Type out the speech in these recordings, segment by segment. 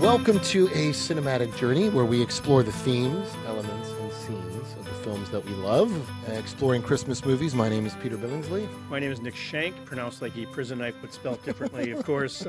Welcome to a cinematic journey where we explore the themes, elements, and scenes of the films that we love. Exploring Christmas movies. My name is Peter Billingsley. My name is Nick Shank, pronounced like a prison knife but spelled differently, of course.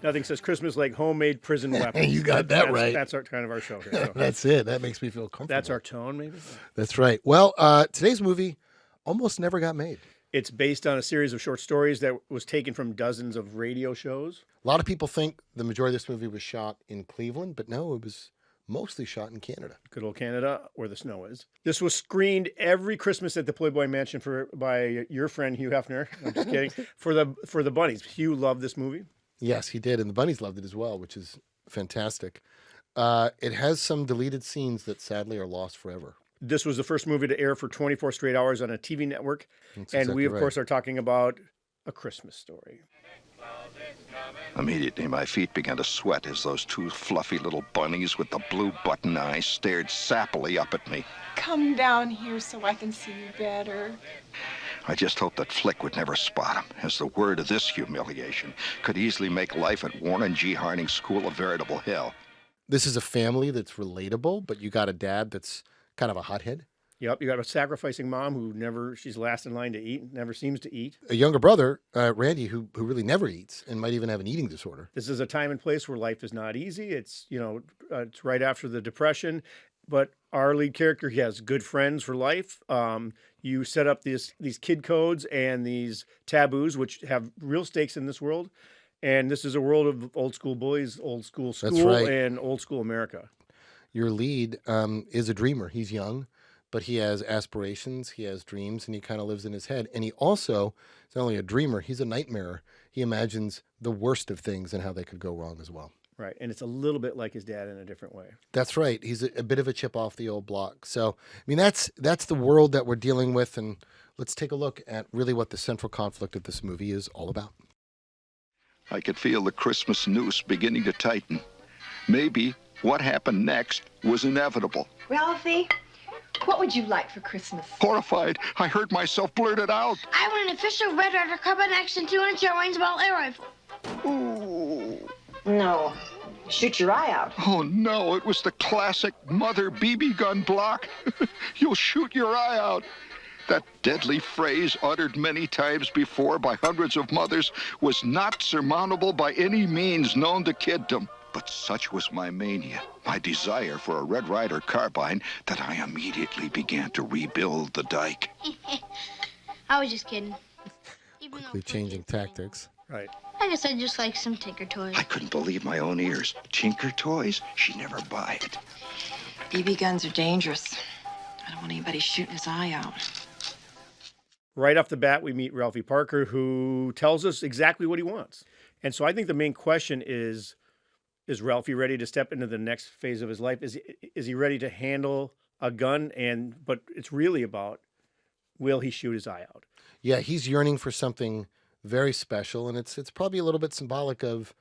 Nothing says Christmas like homemade prison weapons. You got that right. That's our kind of our show here. So. That's it. That makes me feel comfortable. That's our tone, maybe? That's right. Well, today's movie almost never got made. It's based on a series of short stories that was taken from dozens of radio shows. A lot of people think the majority of this movie was shot in Cleveland, but no, it was mostly shot in Canada. Good old Canada, where the snow is. This was screened every Christmas at the Playboy Mansion by your friend Hugh Hefner. I'm just kidding. For the bunnies. Hugh loved this movie. Yes, he did, and the bunnies loved it as well, which is fantastic. It has some deleted scenes that sadly are lost forever. This was the first movie to air for 24 straight hours on a TV network. That's and exactly we, of right. course, are talking about A Christmas Story. Immediately, my feet began to sweat as those two fluffy little bunnies with the blue button eyes stared sappily up at me. Come down here so I can see you better. I just hoped that Flick would never spot him, as the word of this humiliation could easily make life at Warren G. Harding School a veritable hell. This is a family that's relatable, but you got a dad that's kind of a hothead. Yep, you got a sacrificing mom who she's last in line to eat, never seems to eat. A younger brother, Randy, who really never eats and might even have an eating disorder. This is a time and place where life is not easy. It's, it's right after the Depression, but our lead character, he has good friends for life. You set up these kid codes and these taboos, which have real stakes in this world. And this is a world of old school bullies, old school school, right. And old school America. Your lead is a dreamer. He's young, but he has aspirations, he has dreams, and he kind of lives in his head. And he also is not only a dreamer, he's a nightmare. He imagines the worst of things and how they could go wrong as well. Right, and it's a little bit like his dad in a different way. That's right. He's a bit of a chip off the old block. So, I mean, that's the world that we're dealing with, and let's take a look at really what the central conflict of this movie is all about. I could feel the Christmas noose beginning to tighten. Maybe what happened next was inevitable. Ralphie, what would you like for Christmas? Horrified, I heard myself blurt it out. I want an official Red Ryder Carbine Action 200 range ball air rifle. Ooh. No. Shoot your eye out. Oh, no, it was the classic mother BB gun block. You'll shoot your eye out. That deadly phrase, uttered many times before by hundreds of mothers, was not surmountable by any means known to kiddom. But such was my mania, my desire for a Red Ryder carbine, that I immediately began to rebuild the dike. I was just kidding. Even Quickly changing tactics. Right. I guess I just like some Tinker toys. I couldn't believe my own ears. Tinker toys? She'd never buy it. BB guns are dangerous. I don't want anybody shooting his eye out. Right off the bat, we meet Ralphie Parker, who tells us exactly what he wants. And so I think the main question is Ralphie ready to step into the next phase of his life? Is he ready to handle a gun? But it's really about, will he shoot his eye out? Yeah, he's yearning for something very special, and it's probably a little bit symbolic of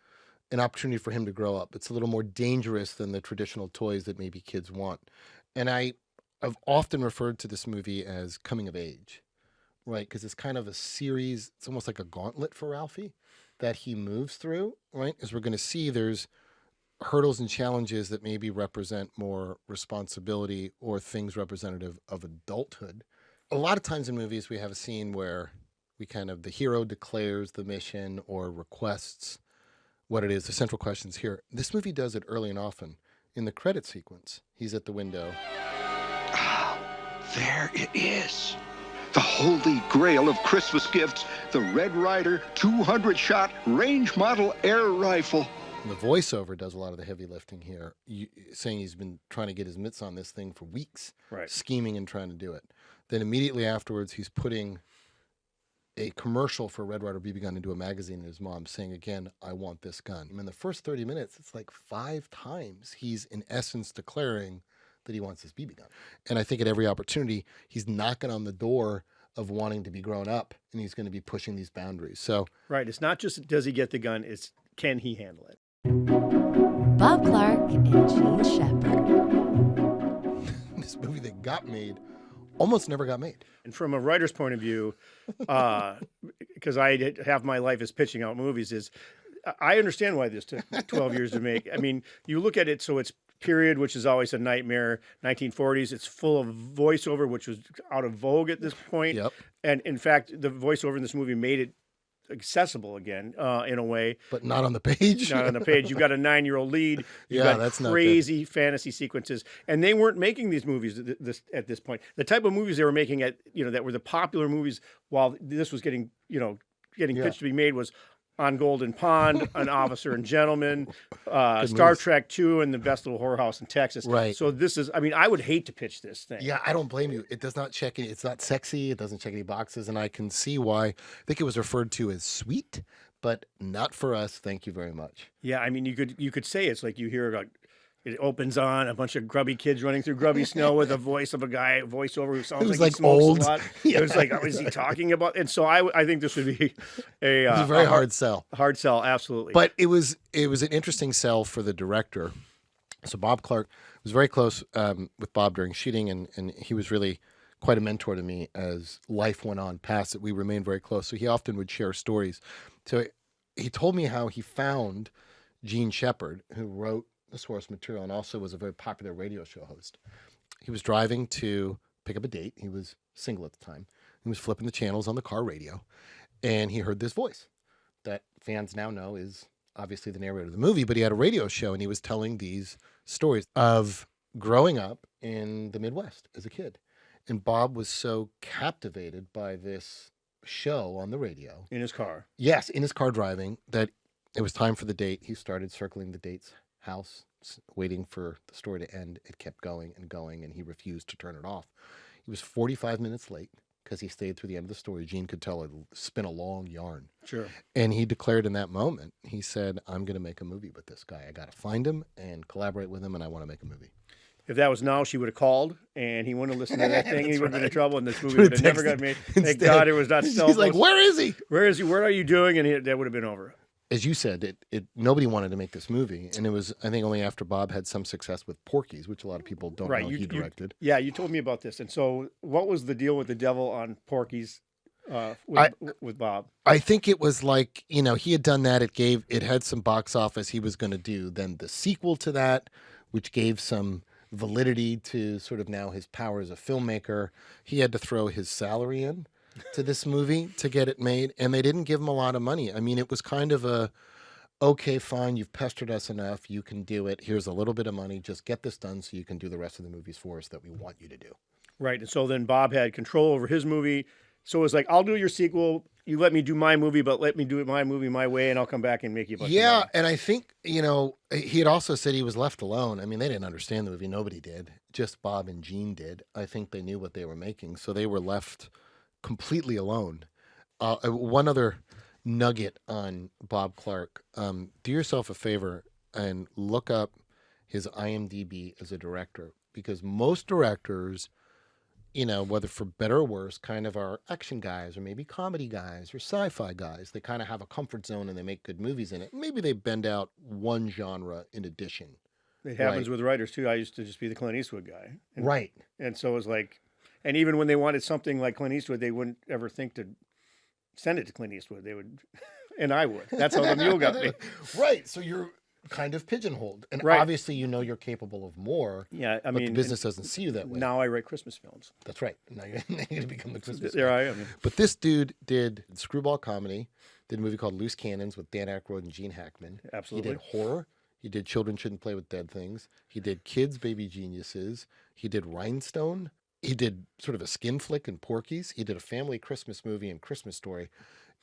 an opportunity for him to grow up. It's a little more dangerous than the traditional toys that maybe kids want. And I've often referred to this movie as coming of age, right? Because it's kind of a series, it's almost like a gauntlet for Ralphie that he moves through, right? As we're going to see, there's hurdles and challenges that maybe represent more responsibility or things representative of adulthood. A lot of times in movies, we have a scene where the hero declares the mission or requests what it is. The central question's here. This movie does it early and often. In the credit sequence, he's at the window. Ah, there it is. The holy grail of Christmas gifts, the Red Ryder 200-shot range model air rifle. And the voiceover does a lot of the heavy lifting here, saying he's been trying to get his mitts on this thing for weeks, right, scheming and trying to do it. Then immediately afterwards, he's putting a commercial for Red Ryder BB gun into a magazine, and his mom saying again, I want this gun. And in the first 30 minutes, it's like 5 times he's in essence declaring that he wants this BB gun. And I think at every opportunity, he's knocking on the door of wanting to be grown up, and he's going to be pushing these boundaries. So, right, it's not just does he get the gun, it's can he handle it? Bob Clark and Gene Shepard. This movie that got made almost never got made. And from a writer's point of view, because I half my life is pitching out movies, is I understand why this took 12 years to make. I mean, you look at it, so it's period, which is always a nightmare. 1940s, it's full of voiceover, which was out of vogue at this point. Yep. And in fact, the voiceover in this movie made it accessible again, in a way. But not on the page. Not on the page. You got a 9-year-old lead. You Yeah, got that's not good. crazy fantasy sequences, and they weren't making these movies at this point. The type of movies they were making that were the popular movies while this was getting pitched to be made was On Golden Pond, An Officer and Gentleman, Star movies. Trek 2, and The Best Little Whorehouse in Texas. Right. So this is, I mean, I would hate to pitch this thing. Yeah, I don't blame you. It does not check any, it's not sexy. It doesn't check any boxes. And I can see why. I think it was referred to as sweet, but not for us. Thank you very much. Yeah, I mean, you could say it's like you hear like it opens on a bunch of grubby kids running through grubby snow with a voice of a guy, voiceover who sounds was like like he smokes old. a lot. Yeah. It was like, oh, is he talking about? And so I think this would be It's a very hard sell. hard sell, absolutely. But it was an interesting sell for the director. So Bob Clark was very close with Bob during shooting, and he was really quite a mentor to me as life went on past it. We remained very close. So he often would share stories. So he told me how he found Gene Shepard, who wrote the source material and also was a very popular radio show host. He was driving to pick up a date. He was single at the time. He was flipping the channels on the car radio, and he heard this voice that fans now know is obviously the narrator of the movie, but he had a radio show, and he was telling these stories of growing up in the Midwest as a kid. And Bob was so captivated by this show on the radio. in his car. Yes, in his car driving, that it was time for the date. He started circling the date's house, waiting for the story to end. It kept going and going, and he refused to turn it off. He was 45 minutes late because he stayed through the end of the story. Gene could tell it spin a long yarn. Sure. And he declared in that moment, he said, I'm going to make a movie with this guy. I got to find him and collaborate with him, and I want to make a movie. If that was now, she would have called, and he wouldn't have listened to that thing. He That's would have been in right. trouble, and this movie Would would have have never texted got made. Thank instead. God it was not cell He's like, phones. where is he? Where is he? Where are you doing? And that would have been over. As you said, nobody wanted to make this movie, and it was, I think, only after Bob had some success with Porky's, which a lot of people don't know he directed. Yeah, you told me about this. And so, what was the deal with the devil on Porky's with Bob? I think it was like, he had done that. It had some box office he was going to do. Then the sequel to that, which gave some validity to sort of now his power as a filmmaker. He had to throw his salary in to this movie to get it made, and they didn't give him a lot of money. I mean, it was kind of okay, fine, you've pestered us enough, you can do it. Here's a little bit of money, just get this done so you can do the rest of the movies for us that we want you to do. Right. And so then Bob had control over his movie. So it was like, I'll do your sequel. You let me do my movie, but let me do my movie my way, and I'll come back and make you a bunch of money. And I think, he had also said he was left alone. I mean, they didn't understand the movie. Nobody did. Just Bob and Gene did. I think they knew what they were making, so they were left completely alone. One other nugget on Bob Clark. Do yourself a favor and look up his IMDb as a director, because most directors, whether for better or worse, kind of are action guys or maybe comedy guys or sci-fi guys. They kind of have a comfort zone and they make good movies in it. Maybe they bend out one genre in addition. It happens with writers too. I used to just be the Clint Eastwood guy. Right. And so it was like, and even when they wanted something like Clint Eastwood, they wouldn't ever think to send it to Clint Eastwood. They would, and I would. That's how the mule got me. Right. So you're kind of pigeonholed. And Right. obviously, you're capable of more. Yeah, I but mean, the business doesn't see you that way. Now I write Christmas films. That's right. Now you're going to become the Christmas There guy. I am. But this dude did screwball comedy, did a movie called Loose Cannons with Dan Aykroyd and Gene Hackman. Absolutely. He did horror. He did Children Shouldn't Play with Dead Things. He did Kids, Baby Geniuses. He did Rhinestone. He did sort of a skin flick in Porky's. He did a family Christmas movie and Christmas Story.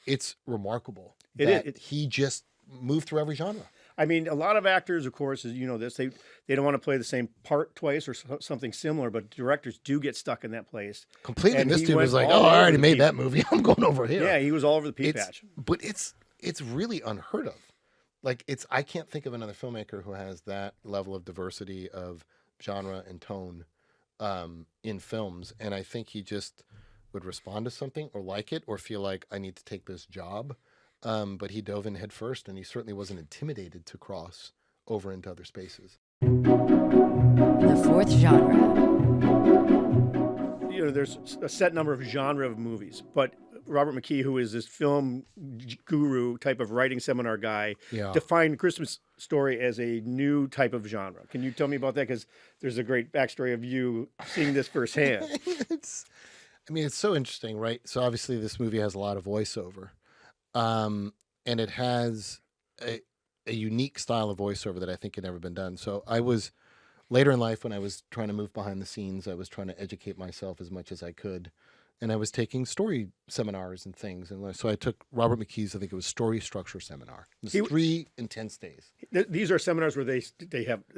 It's remarkable that he just moved through every genre. I mean, a lot of actors, of course, as you know this, they don't want to play the same part twice or something similar, but directors do get stuck in that place. Completely. And This he dude was went like, all I over already the made people. that movie. I'm going over here. Yeah, he was all over the pea patch. But it's really unheard of. Like, I can't think of another filmmaker who has that level of diversity of genre and tone in films. And I think he just would respond to something or like it or feel like I need to take this job. But he dove in head first, and he certainly wasn't intimidated to cross over into other spaces. The fourth genre. there's a set number of genre of movies, but Robert McKee, who is this film guru type of writing seminar guy, defined Christmas Story as a new type of genre. Can you tell me about that? Because there's a great backstory of you seeing this firsthand. It's so interesting, right? So obviously this movie has a lot of voiceover, and it has a unique style of voiceover that I think had never been done. So I was later in life, when I was trying to move behind the scenes, I was trying to educate myself as much as I could. And I was taking story seminars and things. And so I took Robert McKee's, I think it was story structure seminar. It was 3 intense days. These are seminars where they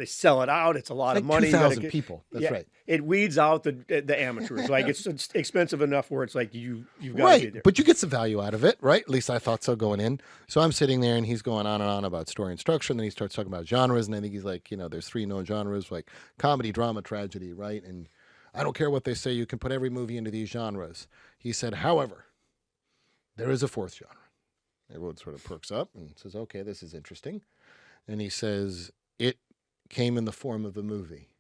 sell it out. It's a lot of money. 2,000 people. That's right. It weeds out the amateurs. Like it's expensive enough where it's like you've got to be there. But you get some value out of it, right? At least I thought so going in. So I'm sitting there and he's going on and on about story and structure. And then he starts talking about genres. And I think he's like, there's 3 known genres, like comedy, drama, tragedy, right? And I don't care what they say. You can put every movie into these genres. He said, however, there is a 4th genre. Everyone sort of perks up and says, okay, this is interesting. And he says, it came in the form of a movie.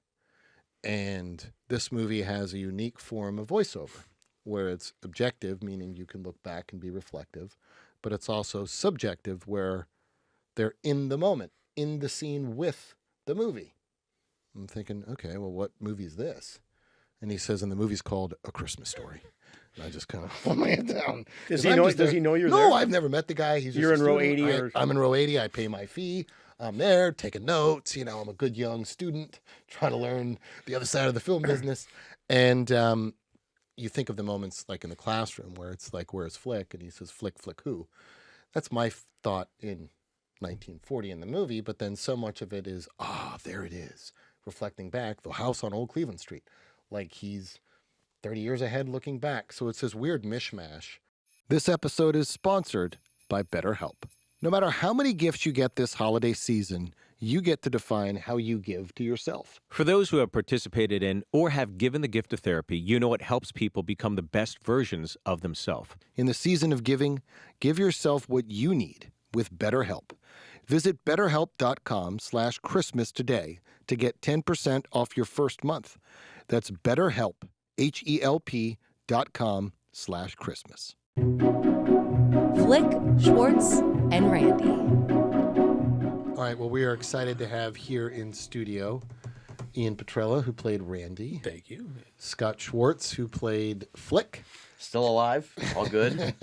And this movie has a unique form of voiceover where it's objective, meaning you can look back and be reflective, but it's also subjective where they're in the moment, in the scene with the movie. I'm thinking, okay, well, what movie is this? And he says, and the movie's called A Christmas Story. And I just kind of put my head down. Does he know you're there? No, I've never met the guy. You're in row 80? I'm in row 80. I pay my fee. I'm there taking notes. I'm a good young student trying to learn the other side of the film business. And you think of the moments like in the classroom where it's like, where's Flick? And he says, Flick, Flick who? That's my thought in 1940 in the movie. But then so much of it is, there it is. Reflecting back, the house on Old Cleveland Street. Like he's 30 years ahead looking back. So it's this weird mishmash. This episode is sponsored by BetterHelp. No matter how many gifts you get this holiday season, you get to define how you give to yourself. For those who have participated in or have given the gift of therapy, you know it helps people become the best versions of themselves. In the season of giving, give yourself what you need with BetterHelp. Visit BetterHelp.com/Christmas today to get 10% off your first month. That's BetterHelp, HELP.com/Christmas. Flick, Schwartz, and Randy. All right, well, we are excited to have here in studio Ian Petrella, who played Randy. Thank you. Scott Schwartz, who played Flick. Still alive, all good.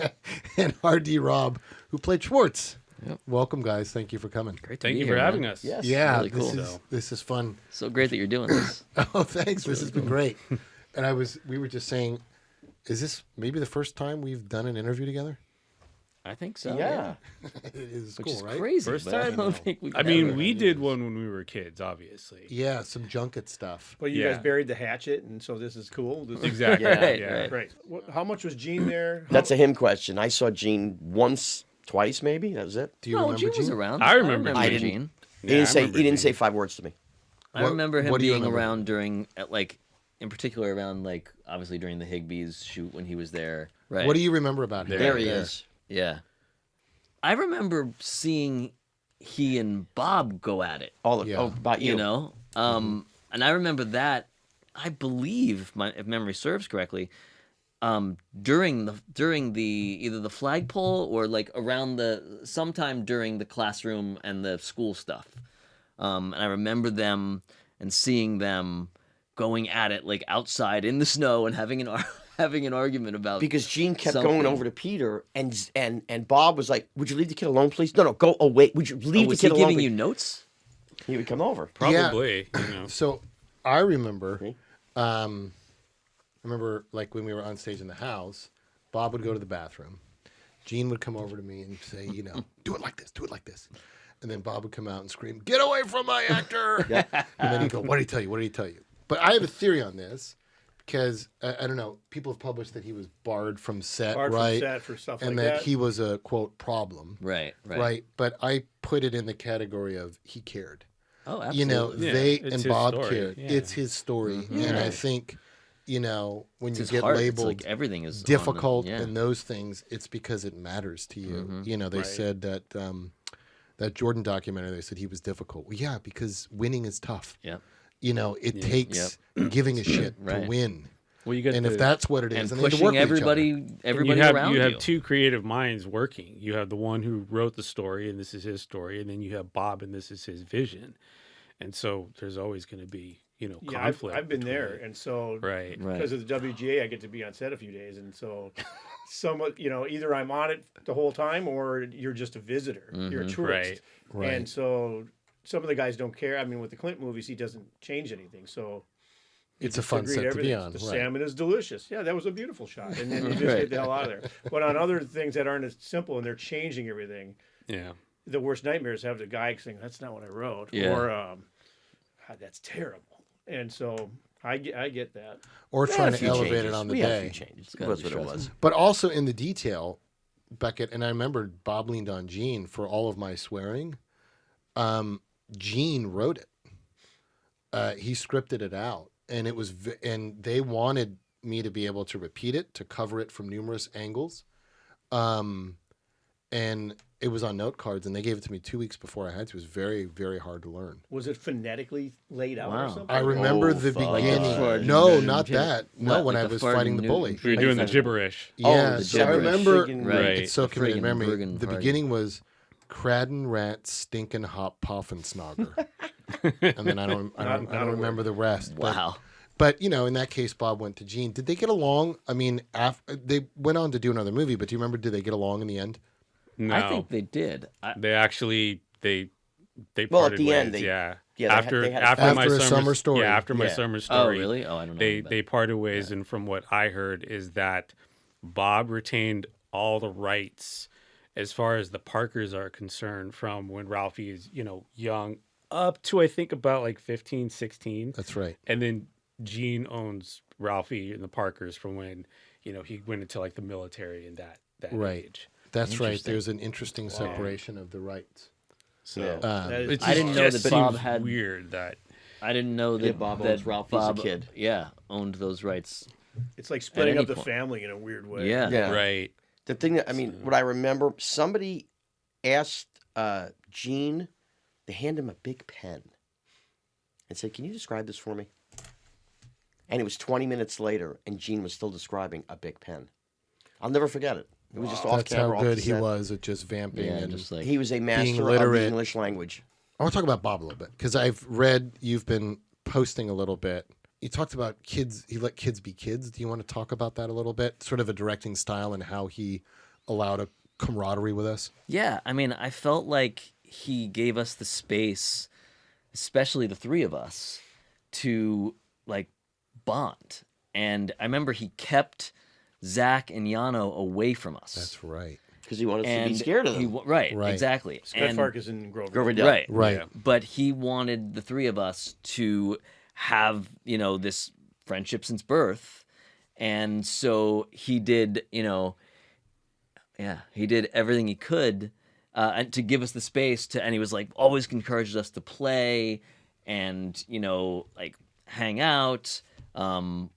And R.D. Robb, who played Schwartz. Yep. Welcing, guys. Thank you for coming. Great Thank you for having us. Yes. Yeah, really cool. This is fun. So great that you're doing this. Oh, thanks. This has been great. And we were just saying, is this maybe the first time we've done an interview together? I think so. Yeah. It is Which cool, is right? crazy. First but I time? don't think we've we did one when we were kids, obviously. Yeah, some junket stuff. But you guys buried the hatchet, and so this is cool. Exactly. Right. How much was Gene there? That's a him question. I saw Gene once, twice, maybe. That was it. Do you remember Gene was Gene? around. I remember Gene. He didn't say 5 words to me. I remember him what do you being remember? around in particular around obviously during the Higbees shoot when he was there. Right. What do you remember about him? There he is. Yeah. I remember seeing he and Bob go at it. About you. And I remember that, I believe, if memory serves correctly, during the either the flagpole or around sometime during the classroom and the school stuff. And I remember them and seeing them going at it outside in the snow and having an argument about Because Gene kept something. going over to Peter, and Bob was like, "Would you leave the kid alone, please? No, go away. Would you leave the was kid he alone?" giving please?" you notes? He would come over. Probably. So I remember, when we were on stage in the house, Bob would go to the bathroom. Gene would come over to me and say, do it like this, do it like this. And then Bob would come out and scream, "Get away from my actor!" And then he'd go, "What did he tell you? What did he tell you?" But I have a theory on this because, I don't know, people have published that he was barred from set, Barred right? from set for stuff and like that that. he was a, quote, problem. Right. But I put it in the category of he cared. Oh, absolutely. They it's and his Bob story. cared. Yeah. It's his story. And I think, when It's you his get heart. It's labeled everything is difficult on the, and those things, it's because it matters to you. They Right. said that that Jordan documentary, they said he was difficult. Well, yeah, because winning is tough. Yeah. It takes giving a shit to Right. win. Well, you get and the, if that's what it and is, and they need to work pushing with each other. everybody around you have two creative minds working. You have the one who wrote the story, and this is his story, and then you have Bob, and this is his vision. And so there's always going to be, conflict. I've been between there, it. and so Right. because of the WGA, I get to be on set a few days, and so somewhat, either I'm on it the whole time or you're just a visitor, you're a tourist, Right. and so some of the guys don't care. I mean, with the Clint movies, he doesn't change anything, so It's a fun set to be on. The right. salmon is delicious. Yeah, that was a beautiful shot, and then you just get the hell out of there. But on other things that aren't as simple and they're changing everything, Yeah. the worst nightmares have the guy saying, "That's not what I wrote," Yeah. or "God, that's terrible." And so I get that. Or We had trying a to few elevate changes. it on the we had a few day. changes. gotta It was be what it stressful. was. But also in the detail, Beckett, and I remember Bob leaned on Gene for all of my swearing. Gene wrote it. He scripted it out, and it was, and they wanted me to be able to repeat it, to cover it from numerous angles, and it was on note cards, and they gave it to me 2 weeks before I had to. It was very, very hard to learn. Was it phonetically laid out or Wow. something? I remember Oh, the fuck. beginning. Like the No, farting not Jim- that. No, what, when like I the was farting fighting the Newton- bully. We were doing the gibberish. Yeah, the so I gibberish. remember. Friggin' Right. It's so The committed in friggin' memory. friggin' The party. beginning was Cradden Rat Stinkin' Hop Poffensnogger, and then I don't Not a remember the rest. Wow. But in that case, Bob went to Gene. Did they get along? I mean, they went on to do another movie, but do you remember? Did they get along in the end? No. I think they did. They actually they Well, parted at the end, ways, yeah. they had After a my After a summer story. Yeah, after my Yeah. summer Oh, story. really? Oh, I don't know. They parted ways, and from what I heard is that Bob retained all the rights as far as the Parkers are concerned from when Ralphie is, young up to I think about like 15, 16. That's right. And then Gene owns Ralphie and the Parkers from when, he went into like the military and that Right. age. That's right. Interesting. There's an interesting separation of the rights. So That is- it's I didn't know just that Bob seems had- weird that I didn't know that Bob that owns Ralphie as a Bob, kid. Yeah, owned those rights. It's like splitting any up the point. family in a weird way. Yeah. Yeah. right. The thing that what I remember, somebody asked Gene to hand him a big pen and said, "Can you describe this for me?" And it was 20 minutes later, and Gene was still describing a big pen. I'll never forget it. It was just off That's camera. how off good the he set. was at just vamping. Yeah, and just like He was a master of literate. the English language. I want to talk about Bob a little bit because I've read you've been posting a little bit. You talked about kids. He let kids be kids. Do you want to talk about that a little bit? Sort of a directing style and how he allowed a camaraderie with us. Yeah, I mean, I felt like he gave us the space, especially the three of us, to like bond. And I remember he kept Zach and Yano away from us. That's right. Because he wanted us to And be scared of he them. right, Right. exactly. Scott And Fark is in Grover. Groverdale. right, Right. Yeah. but he wanted the three of us to have, this friendship since birth. And so he did, he did everything he could and to give us the space to, and he was like, always encouraged us to play and, like hang out,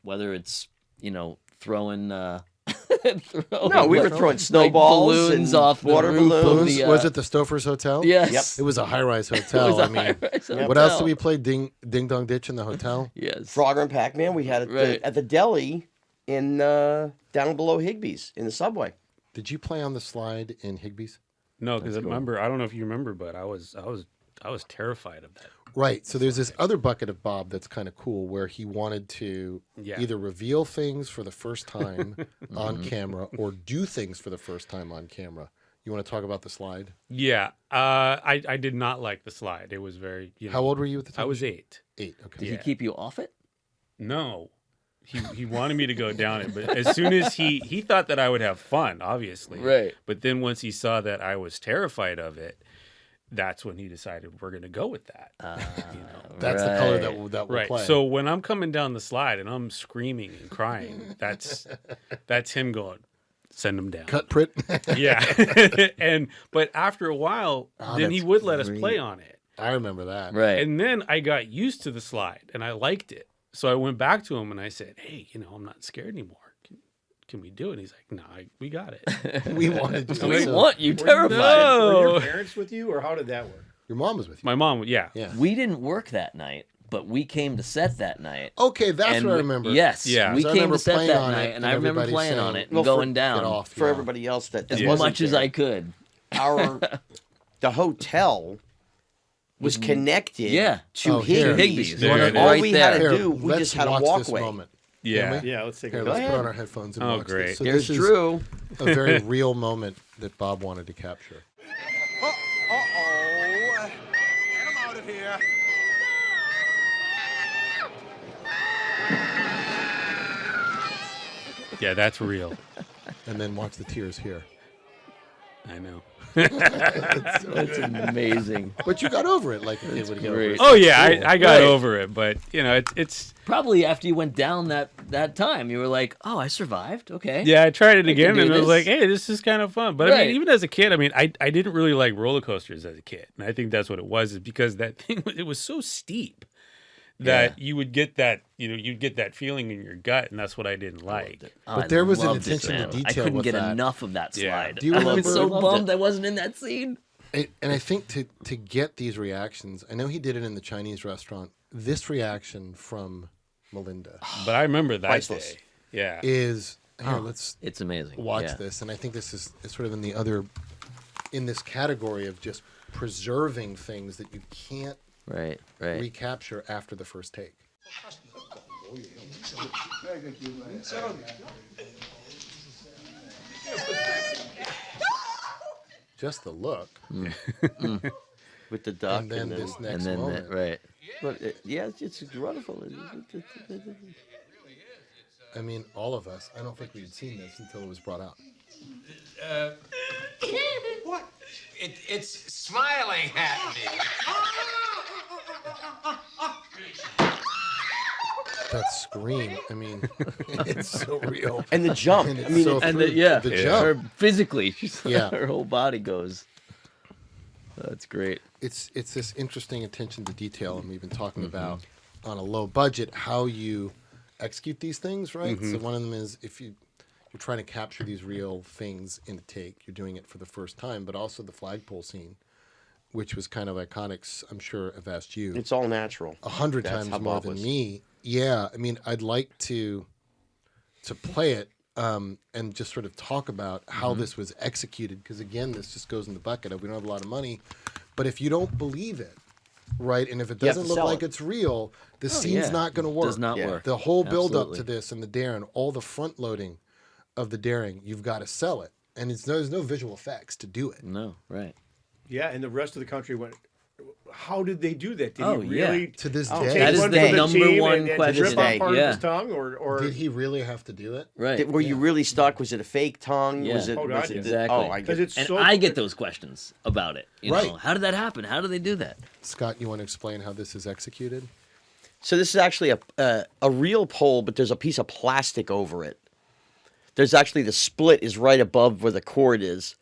whether it's, throwing, No, we were throwing snowballs balloons and off the water roof of balloons. the, Was it the Stouffer's Hotel? Yes. Yep. It was a high-rise It hotel. was a I mean, high-rise what else did hotel. we play? Ding Dong Ditch in the hotel? Yes. Frogger and Pac-Man, we had it Right. at the deli in down below Higbee's in the subway. Did you play on the slide in Higbee's? No, because I remember, I don't know if you remember, but I was terrified of that. Right. So there's this other bucket of Bob that's kind of cool where he wanted to Yeah. either reveal things for the first time on camera or do things for the first time on camera. You want to talk about the slide? Yeah, I did not like the slide. It was very. How old were you at the time? I was 8. 8. Okay. Did he keep you off it? No, he wanted me to go down it, but as soon as he thought that I would have fun, obviously. Right. But then once he saw that I was terrified of it, that's when he decided we're going to go with that. That's the color that will Right. play. So when I'm coming down the slide and I'm screaming and crying, that's him going, send him down. Cut print. Yeah. But after a while, then he that's would let us great. play on it. I remember that. Right. And then I got used to the slide and I liked it. So I went back to him and I said, "Hey, I'm not scared anymore. Can we do it?" And he's like, "No, we got it." We wanted to. we so- want you terrified. No. Were your parents with you, or how did that work? Your mom was with you. My mom, yeah. Yeah. We didn't work that night. but we came to set that night. Okay, that's And what I we- remember. Yes, Yeah. we 'Cause I came remember to set playing that on it, night, and and I remember everybody playing on saying, it and going Get down off. For yeah. everybody else that as wasn't much as there, I could. the hotel was connected Yeah. to Oh, here. Higbee's. There it is. All Right we there. had to Here, do, we let's just had a watch this walkway. moment. Yeah. Can we? Yeah, let's take Here, a let's look. put on our headphones and Oh, watch great. this. So There's this is Drew. a very real moment that Bob wanted to capture. Uh-oh. Get him out of here. Yeah, that's real. And then watch the tears here. I know. That's amazing. But you got over it like a kid would get over great. it. Oh yeah, Cool. I got Right. over it, but it's Probably after you went down that time, you were like, "Oh, I survived. Okay." yeah. I tried it I again, can do and I was this. like, "Hey, this is kind of fun." But I Right. mean, even as a kid, I mean, I didn't really like roller coasters as a kid, and I think that's what it was, is because that thing it was so steep that you would get that you'd get that feeling in your gut, and that's what I didn't like. Oh, But I there was an loved it, attention to man. detail I couldn't with get that. enough of that Yeah. slide. Do you I was remember- so Loved bummed I wasn't in that scene. And I think to get these reactions, I know he did it in the Chinese restaurant. This reaction from Melinda But I remember that Priceless. day. Yeah. is here. Let's It's amazing. watch Yeah. this, and I think this is sort of in this category of just preserving things that you can't Right. recapture after the first take. Just the look, With the duck and then this And next then moment. right. But yeah, it's wonderful. I mean, all of us. I don't think we had seen this until it was brought out. What? It's smiling at me. That scream. I mean, it's so real. And the jump. And I it's mean, so And through the jump. her physically, Yeah. her whole body goes. That's great. It's this interesting attention to detail, and we've been talking about on a low budget how you execute these things, right? So one of them is if you're trying to capture these real things in a take, you're doing it for the first time, but also the flagpole scene, which was kind of iconic. I'm sure I've asked you it's all natural. 100 That's times how more Bob than was. me. Yeah, I mean, I'd like to play it and just sort of talk about how this was executed, because again, this just goes in the bucket of we don't have a lot of money, but if you don't believe it, right, and if it You have doesn't to look sell like it. it's real, the scene's yeah. not going to work. Does not Yeah. work. The whole build up to Absolutely. this and the daring, all the front loading of the daring, you've got to sell it, and there's no visual effects to do it. No, right. Yeah, and the rest of the country went, how did they do that? Did Oh, he yeah. really To this Oh, day, take That is one the for the number team one and question. rip off part Yeah. of his tongue? Or did he really have to do it? Right. Were you really stuck? Was it a fake tongue? Yeah. Was it? Oh, was God, it yeah. Exactly. Oh, I because get. it's And so I get those questions about it. You Right. know, how did that happen? How do they do that? Scott, you want to explain how this is executed? So this is actually a real pole, but there's a piece of plastic over it. There's actually the split is right above where the cord is.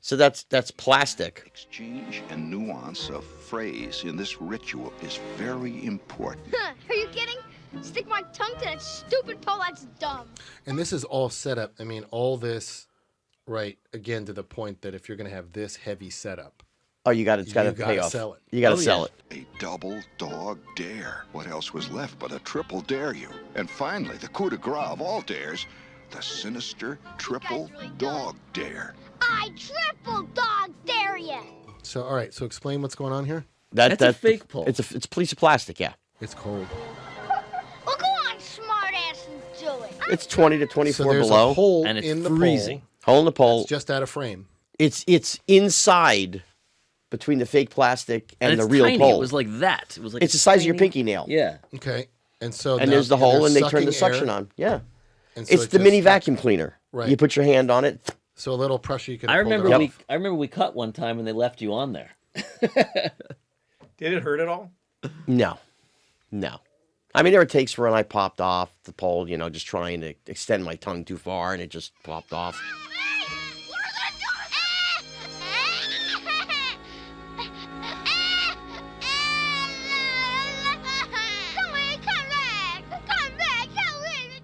So that's plastic. Exchange and nuance of phrase in this ritual is very important. Are you kidding? Stick my tongue to that stupid pole, that's dumb. And this is all set up. I mean, all this, right, again, to the point that if you're going to have this heavy setup, Oh, it's got to you pay gotta off. sell it. You got to Oh, sell yeah. it. A double dog dare. What else was left but a triple dare you? And finally, the coup de grace of all dares, the sinister triple really dog dare. I triple dog dare you. So, all right, so explain what's going on here. That's a fake pole. It's a piece of plastic. Yeah. It's cold. Well, go on, smart ass, and do it. It's 20 to So 24 there's below. a hole And it's in the freezing. Hole in the pole. It's just out of frame. It's inside between the fake plastic and it's the real tiny. pole. It was like that. It was like It's the size of your tiny- pinky nail. Yeah. Okay. And so And now- there's the hole, they're and they turn the sucking suction air, on. Yeah. and so It's it the just- mini vacuum cleaner. Right. You put your hand on it. So a little pressure, you can. I pull it remember off. I remember we cut one time and they left you on there. did it hurt at all? No. I mean, there were takes when I popped off the pole, just trying to extend my tongue too far, and it just popped off.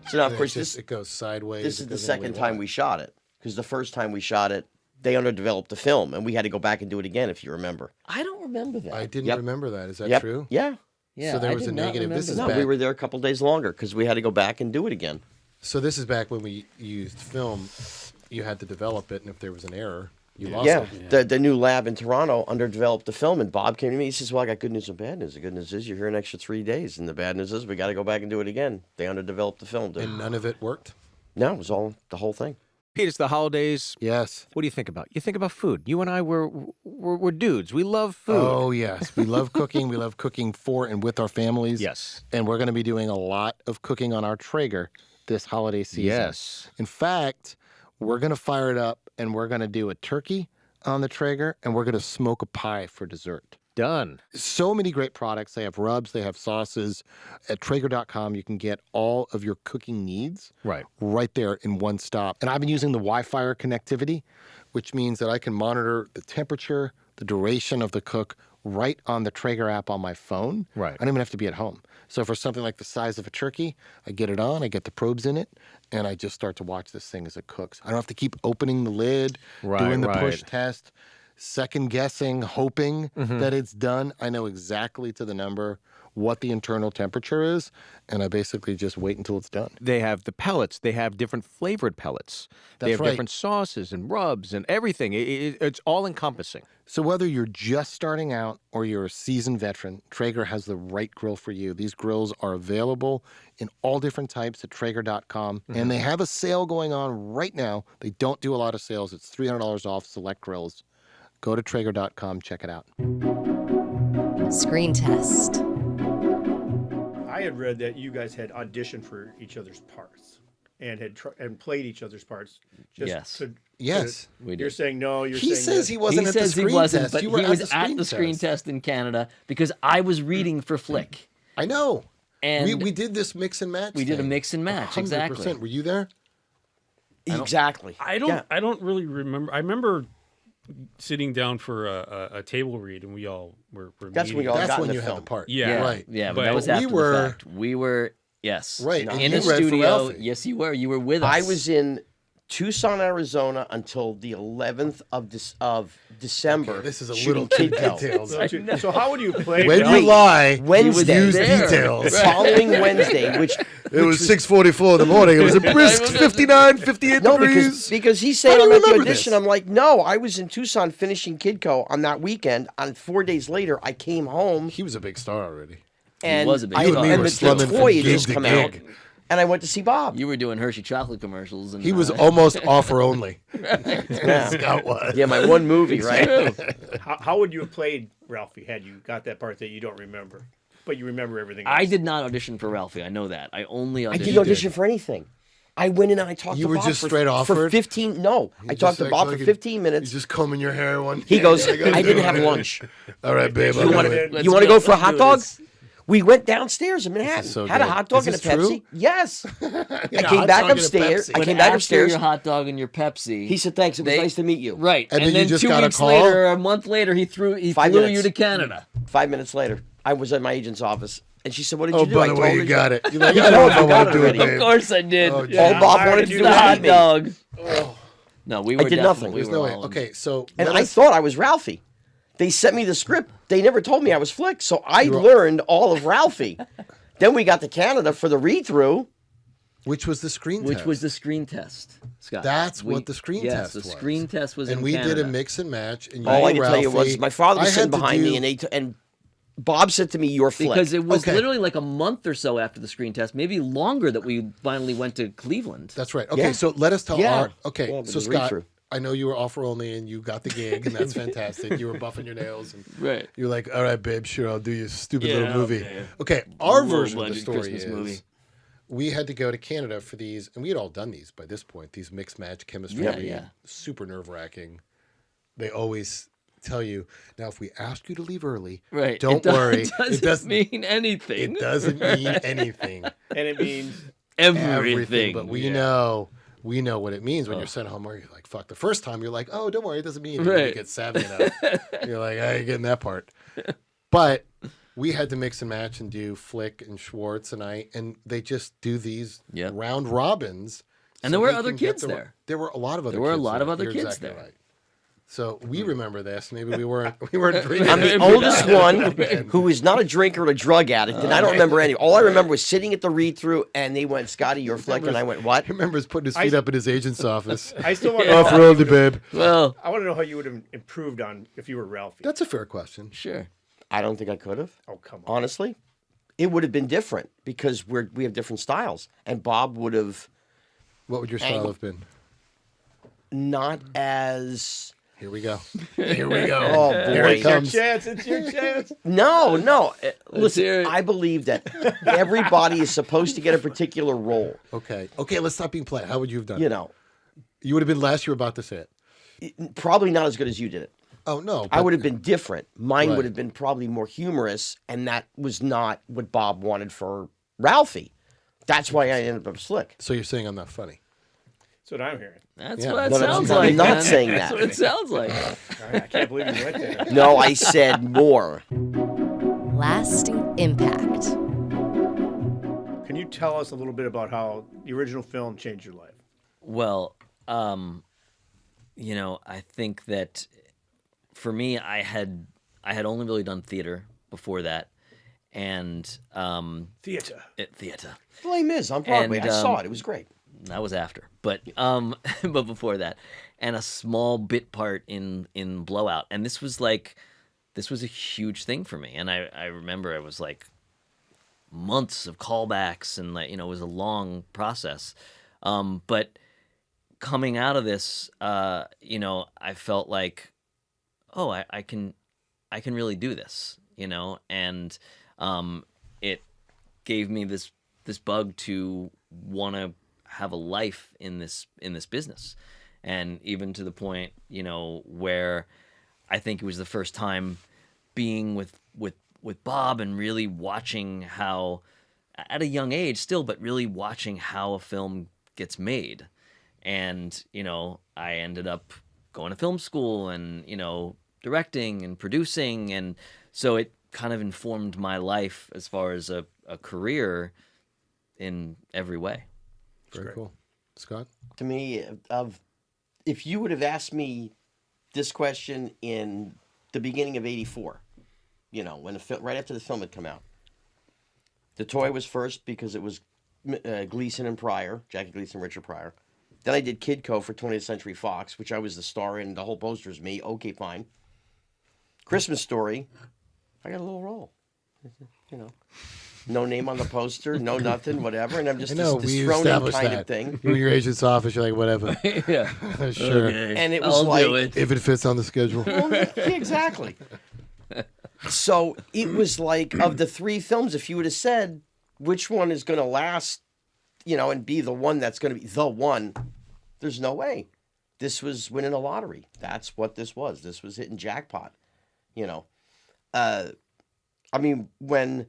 So now, of And course, it goes sideways. this it is the doesn't second really time work. we shot it. Because the first time we shot it, they underdeveloped the film, and we had to go back and do it again, if you remember. I don't remember that. I didn't Yep. remember that. Is that Yep. true? Yeah. Yeah, So there I was did a not negative. This is remember No, back. we were there a couple days longer because we had to go back and do it again. So this is back when we used film. You had to develop it, and if there was an error, you lost Yeah, it. the new lab in Toronto underdeveloped the film, and Bob came to me. He says, "Well, I got good news and bad news. The good news is you're here an extra 3 days, and the bad news is we got to go back and do it again. They underdeveloped the film, dude. And none of it worked? No, it was all the whole thing. Pete, it's the holidays. Yes. What do you think about? You think about food. You and I, we're dudes. We love food. Oh, yes. We love cooking. We love cooking for and with our families. Yes. And we're going to be doing a lot of cooking on our Traeger this holiday season. Yes. In fact, we're going to fire it up, and we're going to do a turkey on the Traeger, and we're going to smoke a pie for dessert. Done. So many great products. They have rubs, they have sauces. At Traeger.com, you can get all of your cooking needs right there in one stop. And I've been using the Wi-Fi connectivity, which means that I can monitor the temperature, the duration of the cook right on the Traeger app on my phone. Right. I don't even have to be at home. So for something like the size of a turkey, I get it on, I get the probes in it, and I just start to watch this thing as it cooks. I don't have to keep opening the lid, doing the push test, second guessing, hoping that it's done. I know exactly to the number what the internal temperature is, and I basically just wait until it's done. They have the pellets. They have different flavored pellets. They That's have different sauces and rubs and everything. It's all encompassing. So whether you're just starting out or you're a seasoned veteran, Traeger has the right grill for you. These grills are available in all different types at Traeger.com, and they have a sale going on right now. They don't do a lot of sales. It's $300 off select grills. Go to Traeger.com, check it out. Screen test. I had read that you guys had auditioned for each other's parts and had and played each other's parts. Just Yes. Yes. You're saying no. You're He saying says yes. he wasn't He at the says screen he wasn't, test. but You he were was at the screen test in Canada because I was reading for Flick. I know. And we did this mix and match. we did a thing. mix and match, 100%. exactly. Were you there? Exactly. I don't. Yeah. I don't really remember. I remember sitting down for a table read, and we all were That's when meeting. we all That's got in when the you had film. the part. Yeah. Right. Yeah, but But that was we after were- the fact. We were, yes. Right, and In you a read for studio. Ralphie. Yes, you were. You were with us. I was in Tucson, Arizona until the 11th of December. Okay, this is a shooting little too Kidco. detailed. So how would you play? When Ralphie? you lie, Wednesday. use there. details. Following Wednesday, which It was 6:44 in the morning. It was a brisk 59, 58 no, degrees. because he's How saying do I'm you at the remember audition. this? I'm like, no, I was in Tucson finishing Kidco on that weekend. On 4 days later, I came home He was a big star already. and was a big I, star. You and me and were the slumming from toy had gig just to come out, gig. and I went to see Bob. You were doing Hershey chocolate commercials, and He was almost offer only. Yeah. Scott was. Yeah, my one movie, right? How would you have played Ralphie had you got that part that you don't remember, but you remember everything else? I did not audition for Ralphie. I know that. I only auditioned. I didn't audition for anything. I went in and I talked You to were Bob just for, straight for offered? 15. No, I talked to Bob for 15 minutes. He's just combing your hair one. He goes, Yeah, I didn't have lunch. All right, babe. You I'll want do it. to go for a let's hot do dog? this. We went downstairs in Manhattan. so Had a good. hot dog Is and a this Pepsi. true? Yes. I hot came back dog and a upstairs. Pepsi. I But came back after upstairs. your hot dog and your Pepsi, He said, "Thanks. It was they- nice to meet you." right, And and, then you then just 2 got a weeks call? later, or a month later, he 5 flew minutes. you to Canada. 5 minutes later, I was at my agent's office, and she said, "What did Oh, you do?" by I the told way, her. you got it. You're like, Yeah, I don't know if I you got want it to do it, already. babe. Of course I did. Oh, Yeah. All Bob How wanted did to you do do was that? hot hot me. dog. No, we were did nothing. definitely- There's we no were way. all in. Okay, so And let I us- thought I was Ralphie. They sent me the script. They never told me I was Flick, so I were- learned all of Ralphie. Then we got to Canada for the read-through. which was the screen Which test. was the screen test, Scott. That's what the screen yes, test the was. screen test was and in we Canada. did a mix and match. And All you, I can tell you was Ralphie, my father was I sitting had to behind me, do- and Bob said to me, "You're Flick." because it was Okay. literally like a month or so after the screen test, maybe longer, that we finally went to Cleveland. That's right. Okay, Yeah. so let us tell Yeah. our. Okay, Yeah, but so the Scott, read-through. I know you were offer only and you got the gig, and that's fantastic. You were buffing your nails, and Right. you're like, "All right, babe, sure, I'll do your stupid little Yeah, movie." okay. Okay, our Low version of the budget story Christmas is movie. we had to go to Canada for these, and we had all done these by this point. These mixed match chemistry, Yeah. super nerve wracking. They always tell you now if we ask you to leave early, Right. don't It worry, It doesn't mean anything. It doesn't mean anything. And it means Everything. But we know what it means when you're sent home. Where you're like, "Fuck." The first time you're like, "Oh, don't worry, it doesn't mean." And then you Right. get savvy enough. You're like, "I ain't getting that part." But we had to mix and match and do Flick and Schwartz and they just do these Yep. round robins. And so there were they other can get kids the- there. There were a lot of other. There were a kids lot there. of other You're kids exactly there. Right. So we remember this. Maybe we weren't drinking. I'm the oldest one who is not a drinker or a drug addict, and I don't remember any. All I remember was sitting at the read-through, and they went, "Scotty, your flick," and I went, "What?" He remembers putting his feet up in his agent's office. I still want Off road, the babe. Well, I want to know how you would have improved on if you were Ralphie. That's a fair question. sure. I don't think I could have. Oh, come on. Honestly, it would have been different because we have different styles, and Bob would have What would your style have been? not as. Here we go. Here we go. Oh Here boy! it comes. It's your chance. No. Listen, hear it. I believe that everybody is supposed to get a particular role. Okay. Let's stop being polite. How would you have done You it? know, You would have been last. You were about to say it. probably not as good as you did it. Oh no. I would have been different. Mine Right. would have been probably more humorous, and that was not what Bob wanted for Ralphie. That's why I ended up slick. So you're saying I'm not funny? That's what I'm hearing. That's Yeah. what it No, sounds I'm like. not man. saying That's that. what it sounds like. All right, I can't believe you went there. No, I said more. Lasting impact. Can you tell us a little bit about how the original film changed your life? Well, I think that for me, I had only really done theater before that, and Theater. theater. Blame is on Broadway. And, I saw it. It was great. That was after, but but before that, and a small bit part in Blowout, and this was a huge thing for me, and I remember it was like months of callbacks, and it was a long process, but coming out of this, I felt like, oh, I can really do this, and it gave me this bug to want to have a life in this business, and even to the point where I think it was the first time being with Bob and really watching how, at a young age still, but really watching how a film gets made. And I ended up going to film school and directing and producing, and so it kind of informed my life as far as a career in every way. Very cool. Scott? To me, if you would have asked me this question in the beginning of '84, when right after the film had come out, the toy was first because it was Gleason and Pryor, Jackie Gleason, Richard Pryor. Then I did Kidco for 20th Century Fox, which I was the star in. The whole poster was me. Okay, fine. Christmas Story, I got a little role. No name on the poster, no nothing, whatever. And I'm just this thrown-in kind of thing. You're in your agent's office. You're like, whatever. Yeah. Sure. Okay. And it was I'll like, do it. If it fits on the schedule. well, yeah, exactly. So it was like, of the three films, if you would have said which one is going to last, and be the one that's going to be the one, there's no way. This was winning a lottery. That's what this was. This was hitting jackpot. When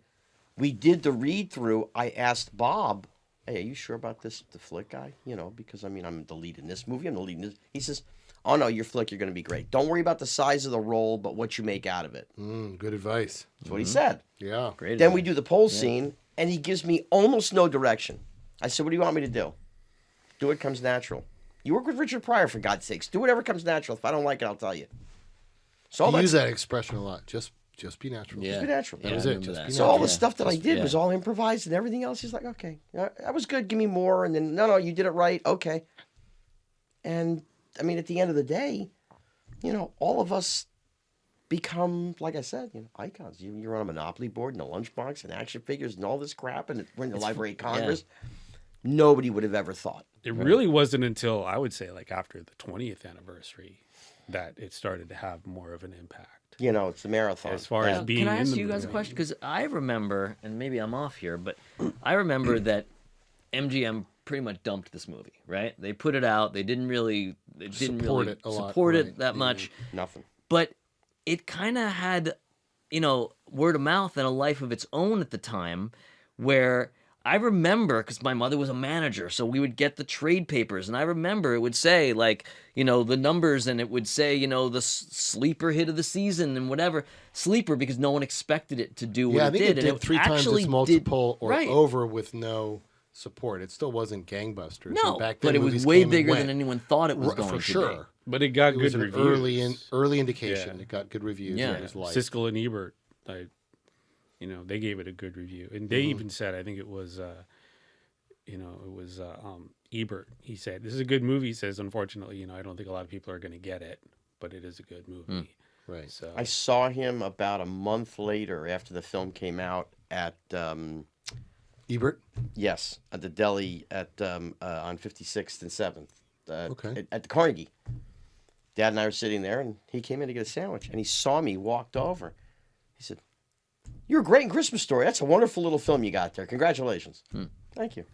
we did the read through, I asked Bob, "Hey, are you sure about this, the flick guy? Because I'm the lead in this movie. I'm the lead in this." He says, "Oh no, your flick, you're going to be great. Don't worry about the size of the role, but what you make out of it." Good advice. That's what he said. Yeah. Great. Then we do the pole scene, and he gives me almost no direction. I said, "What do you want me to do?" "Do what comes natural. You work with Richard Pryor, for God's sakes. Do whatever comes natural. If I don't like it, I'll tell you." So You use that expression a lot. Just be natural. Yeah. Just be natural. That was it. Just be So all the natural. stuff that I did was all improvised, and everything else, he's like, "Okay, that was good. Give me more." And then, no, you did it right. Okay. And at the end of the day, all of us become, like I said, icons. You're on a Monopoly board and a lunchbox and action figures and all this crap, and we're in the Library of Congress. Nobody would have ever thought. It really wasn't until, I would say, like after the 20th anniversary that it started to have more of an impact. It's a marathon. As far as being Can I in ask the you guys a movie. question? Because I remember, and maybe I'm off here, but I remember that MGM pretty much dumped this movie, right? They put it out. They didn't really Support it a lot, support it right. that much. Nothing. But it kind of had, word of mouth and a life of its own at the time, where I remember, because my mother was a manager, so we would get the trade papers, and I remember it would say, the numbers, and it would say, the sleeper hit of the season and whatever. Sleeper, because no one expected it to do what Yeah, I it think did. it and did three times actually its multiple or right. over with no support. It still wasn't gangbusters. No, And back then, but it was movies way came and bigger went. than anyone thought it was For going to sure. be. But it got It was good an reviews. early indication. Yeah. It got good reviews. Yeah. It was liked. Siskel and Ebert, they gave it a good review, and they even said, I think it was, Ebert. He said, "This is a good movie." He says, "Unfortunately, I don't think a lot of people are going to get it, but it is a good movie." Right. So I saw him about a month later after the film came out at Ebert? yes, at the deli on 56th and 7th. Okay. At the Carnegie. Dad and I were sitting there, and he came in to get a sandwich, and he saw me, walked over. He said, "You're great in Christmas Story. That's a wonderful little film you got there. Congratulations." Thank you.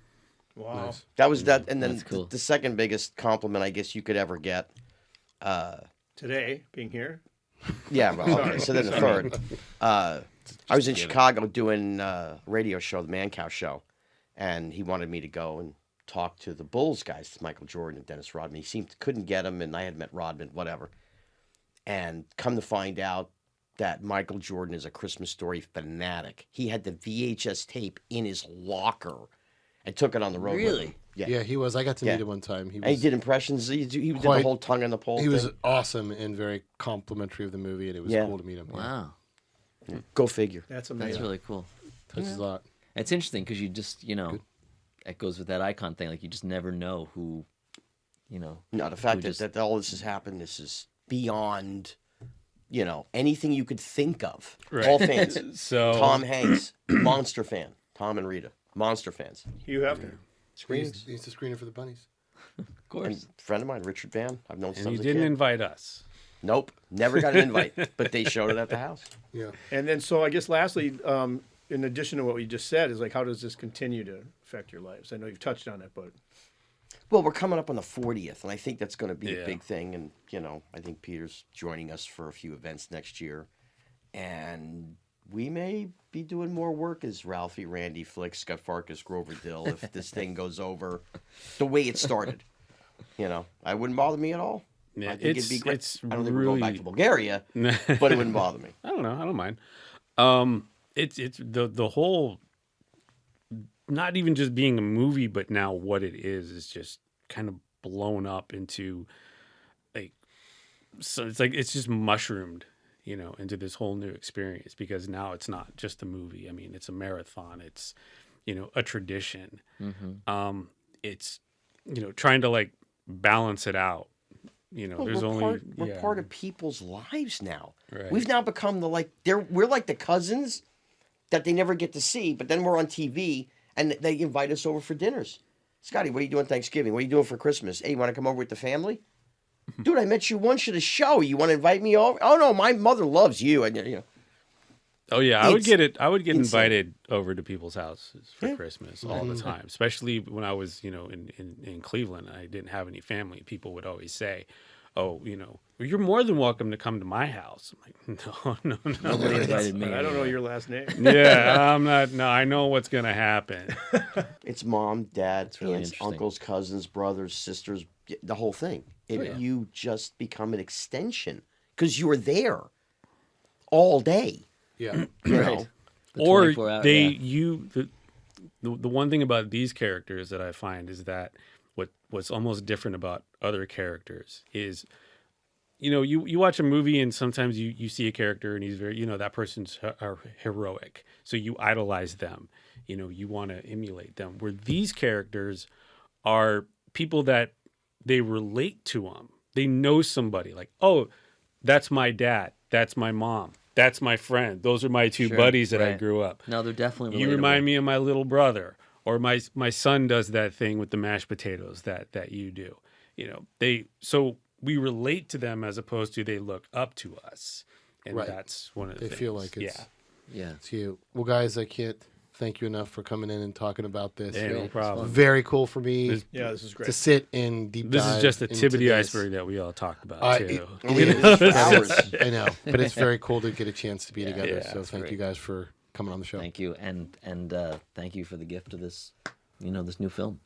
Wow. Nice. That was that, and then That's cool. the second biggest compliment I guess you could ever get. Today, being here. Yeah, well, okay. So then the third, I was in Chicago doing a radio show, the Man Cow Show, and he wanted me to go and talk to the Bulls guys, Michael Jordan and Dennis Rodman. He couldn't get him, and I had met Rodman, whatever. And come to find out that Michael Jordan is a Christmas Story fanatic. He had the VHS tape in his locker and took it on the road. with Really? him. Yeah. Yeah, he was. I got to Yeah. meet him one time. And he did impressions. He did the whole tongue on the pole He thing. was awesome and very complimentary of the movie, and it was Yeah. cool to meet him. Yeah. Wow, Go figure. That's amazing. that's really cool. Touches a lot. It's interesting because you just, it goes with that icon thing. Like you just never know who, No, the fact that all this has happened, this is beyond, anything you could think of. Right. All fans. So Tom Hanks, monster fan. Tom and Rita, monster fans. You have to. He used to screen it for the bunnies. of course. And a friend of mine, Richard Van, I've known since I and you was a didn't kid. invite us. Nope, never got an invite, but they showed it at the house. Yeah. And then, so I guess lastly, in addition to what we just said, is like, how does this continue to affect your lives? I know you've touched on it, but Well, we're coming up on the 40th, and I think that's going to be a Yeah. big thing. And, I think Peter's joining us for a few events next year. And we may be doing more work as Ralphie, Randy, Flick, Scott Farkas, Grover Dill, if this thing goes over the way it started. I wouldn't bother me at all. Yeah, I think it'd be great. it's I don't think we're going back really- to Bulgaria, but it wouldn't bother me. I don't know. I don't mind. It's the whole, not even just being a movie, but now what it is just kind of blown up into so it's just mushroomed, into this whole new experience, because now it's not just a movie. I mean, it's a marathon. It's, a tradition. It's, trying to balance it out. Well, There's we're part of people's lives now. Right. We've now become we're like the cousins that they never get to see, but then we're on TV and they invite us over for dinners. Scotty, what are you doing Thanksgiving? What are you doing for Christmas? Hey, you want to come over with the family? Dude, I met you once at a show. You want to invite me over? Oh no, my mother loves you. And Oh yeah, I would It's get insane. invited over to people's houses for Christmas all the time. Especially when I was, in Cleveland, I didn't have any family. People would always say, "Oh, you're more than welcome to come to my house." I'm like, no. Nobody invited me. I don't know your last name. Yeah, I'm not. No, I know what's gonna happen. it's mom, dad, really aunts, interesting. uncles, cousins, brothers, sisters, the whole thing. You just become an extension because you were there all day. Yeah. You know? Or 24 hour, they yeah. the one thing about these characters that I find is that what's almost different about other characters is, you watch a movie and sometimes you see a character and he's very, that person's heroic, so you idolize them, you want to emulate them. Where these characters are people that they relate to them. They know somebody like, oh, that's my dad, that's my mom, that's my friend. Those are my two Sure, buddies that I right. grew up. No, they're definitely. You relatable. remind me of my little brother, or my son does that thing with the mashed potatoes that you do. So we relate to them as opposed to they look up to us, and Right. that's one of the They things. feel like it's, Yeah. it's you. Well, guys, I can't thank you enough for coming in and talking about this. Yeah, no problem. Very cool for me This is great. to sit and deep This dive is just the tip into of the this. iceberg that we all talked about I- too. Hours. I know, but it's very cool to get a chance to be together. Yeah, So it's thank great. you guys for coming on the show. Thank you, and thank you for the gift of this, this new film.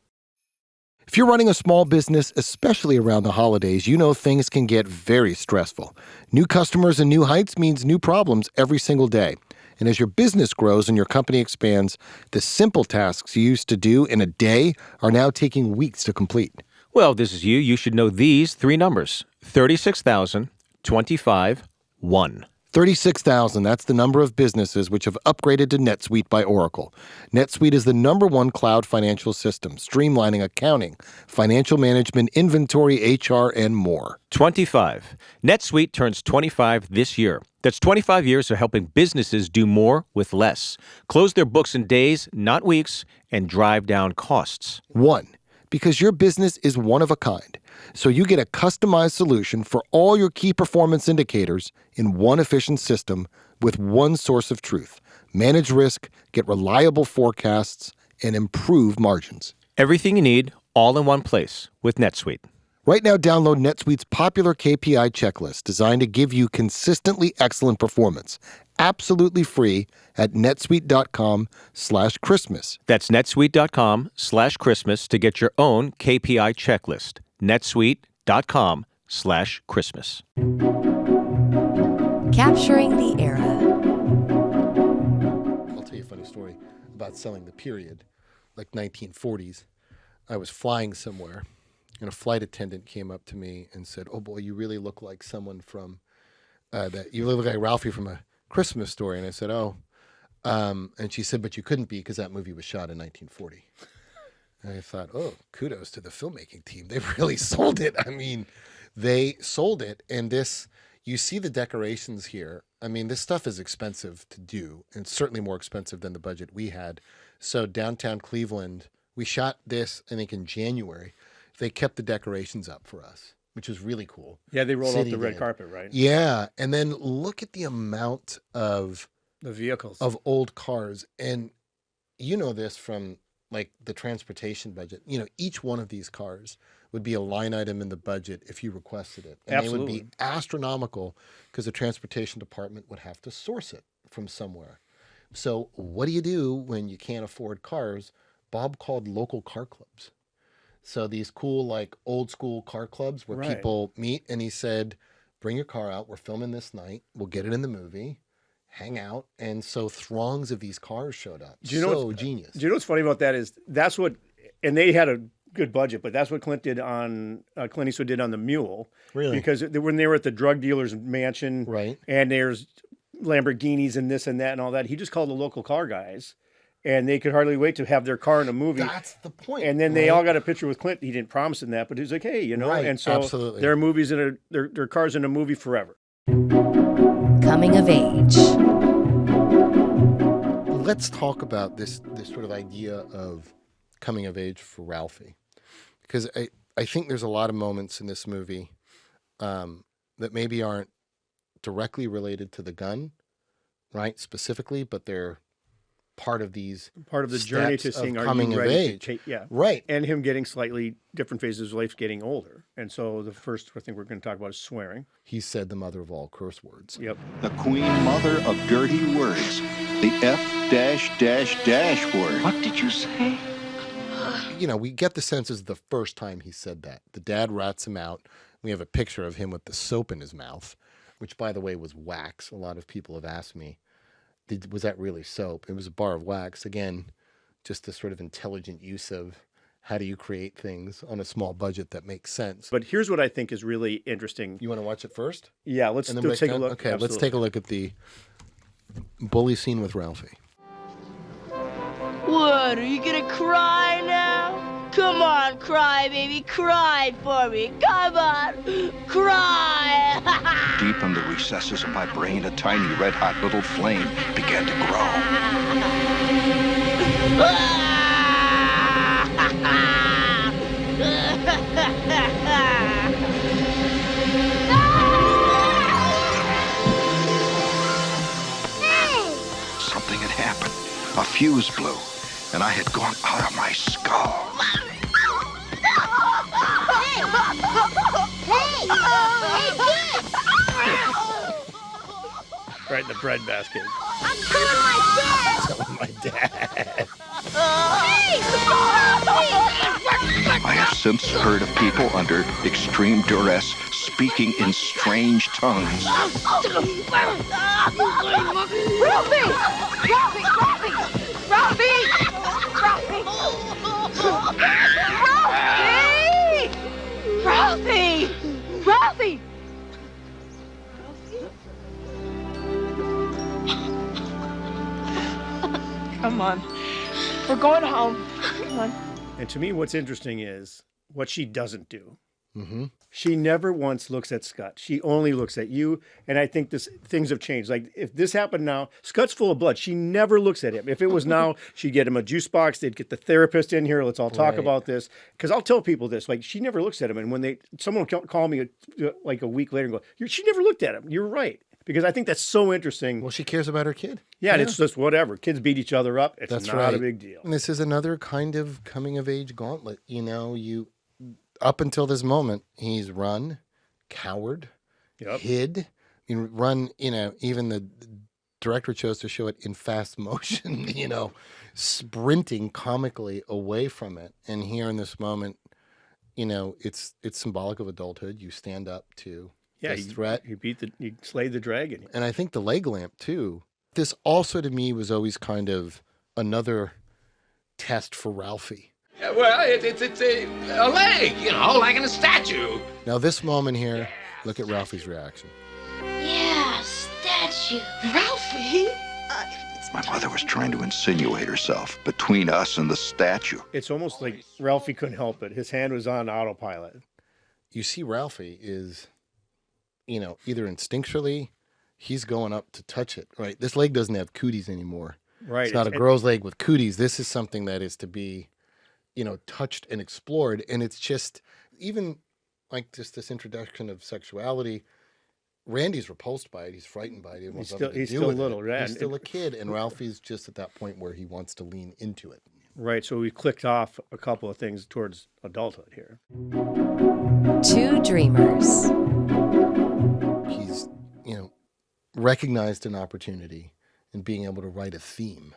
If you're running a small business, especially around the holidays, you know things can get very stressful. New customers and new heights means new problems every single day. And as your business grows and your company expands, the simple tasks you used to do in a day are now taking weeks to complete. Well, this is you. You should know these three numbers: 36,000, 25, 1. 36,000, that's the number of businesses which have upgraded to NetSuite by Oracle. NetSuite is the #1 cloud financial system, streamlining accounting, financial management, inventory, HR, and more. 25. NetSuite turns 25 this year. That's 25 years of helping businesses do more with less, close their books in days, not weeks, and drive down costs. 1. Because your business is one of a kind, so you get a customized solution for all your key performance indicators in one efficient system with one source of truth. Manage risk, get reliable forecasts, and improve margins. Everything you need, all in one place with NetSuite. Right now, download NetSuite's popular KPI checklist designed to give you consistently excellent performance. Absolutely free at netsuite.com/Christmas. That's netsuite.com/Christmas to get your own KPI checklist. netsuite.com/Christmas. Capturing the era. I'll tell you a funny story about selling the period, like 1940s. I was flying somewhere, and a flight attendant came up to me and said, "Oh boy, you really look like someone from you look like Ralphie from A Christmas Story." And I said, "Oh," and she said, "But you couldn't be because that movie was shot in 1940." And I thought, "Oh, kudos to the filmmaking team. They really sold it." I mean, they sold it, and this. You see the decorations here. I mean, this stuff is expensive to do, and certainly more expensive than the budget we had. So downtown Cleveland, we shot this, I think, in January. They kept the decorations up for us, which is really cool. Yeah, they rolled out City the red did. carpet, right? Yeah, and then look at the amount of The vehicles. of old cars, and you know this from like the transportation budget. You know, each one of these cars would be a line item in the budget if you requested it. And they would Absolutely. be astronomical because the transportation department would have to source it from somewhere. So what do you do when you can't afford cars? Bob called local car clubs. So these cool, like old school car clubs where Right. people meet, and he said, "Bring your car out. We're filming this night. We'll get it in the movie. Hang out." And so throngs of these cars showed up. Do you know so genius. Do you know what's funny about that is that's what, and they had a good budget, but that's what Clint Eastwood did on The Mule. Really? Because when they were at the drug dealer's mansion, Right. and there's Lamborghinis and this and that and all that, he just called the local car guys, and they could hardly wait to have their car in a movie. That's the point. And then they right? all got a picture with Clint. He didn't promise them that, but he was like, "Hey, you know," Right, and so absolutely. their movies their cars in a movie forever. Coming of age. Let's talk about this sort of idea of coming of age for Ralphie, because I think there's a lot of moments in this movie that maybe aren't directly related to the gun, right, specifically, but they're part of these Part of the journey to steps of seeing coming of ready to age. take- yeah. Right. And him getting slightly different phases of life, getting older. And so the first thing we're going to talk about is swearing. He said the mother of all curse words. Yep. The queen mother of dirty words. The F word. What did you say? You know, we get the sense is the first time he said that. The dad rats him out. We have a picture of him with the soap in his mouth, which, by the way, was wax. A lot of people have asked me, was that really soap? It was a bar of wax. Again, just this sort of intelligent use of how do you create things on a small budget that makes sense. But here's what I think is really interesting. You want to watch it first? Yeah, let's And then do, break take a down? look. Okay, let's Absolutely. take a look at the bully scene with Ralphie. What, are you gonna cry now? Come on, cry, baby, cry for me. Come on, cry. Deep in the recesses of my brain, a tiny red-hot little flame began to grow. Something had happened. A fuse blew, and I had gone out of my skull. Right in the bread basket. I'm killing my dad. Telling my dad. I have since heard of people under extreme duress speaking in strange tongues. Ralphie! Ralphie! Come on. We're going home. Come on. And to me, what's interesting is what she doesn't do. Mm-hmm. She never once looks at Scott. She only looks at you. And I think things have changed. Like if this happened now, Scott's full of blood. She never looks at him. If it was now, she'd get him a juice box. They'd get the therapist in here. Let's all talk about this. Because I'll tell people this. Like she never looks at him. And when someone will call me like a week later and go, she never looked at him. You're right. Because I think that's so interesting. Well, she cares about her kid. Yeah, and it's just whatever. Kids beat each other up. It's That's not right. a big deal. And this is another kind of coming of age gauntlet. Up until this moment, he's run, cowered, hid. Run, even the director chose to show it in fast motion, sprinting comically away from it. And here in this moment, it's symbolic of adulthood. You stand up to this threat. You slayed the dragon. And I think the leg lamp, too. This also, to me, was always kind of another test for Ralphie. Well, it's a leg, like in a statue. Now, this moment here, look at Ralphie's reaction. Yeah, statue. Ralphie? My mother was trying to insinuate herself between us and the statue. It's almost like Ralphie couldn't help it. His hand was on autopilot. You see Ralphie is, either instinctually, he's going up to touch it, right? This leg doesn't have cooties anymore. Right. It's not a girl's leg with cooties. This is something that is to be, touched and explored. And it's just, even like just this introduction of sexuality, Randy's repulsed by it. He's frightened by it. He's still little, right? He's still a kid. And Ralphie's just at that point where he wants to lean into it. Right. So we clicked off a couple of things towards adulthood here. Two dreamers. He's, recognized an opportunity in being able to write a theme,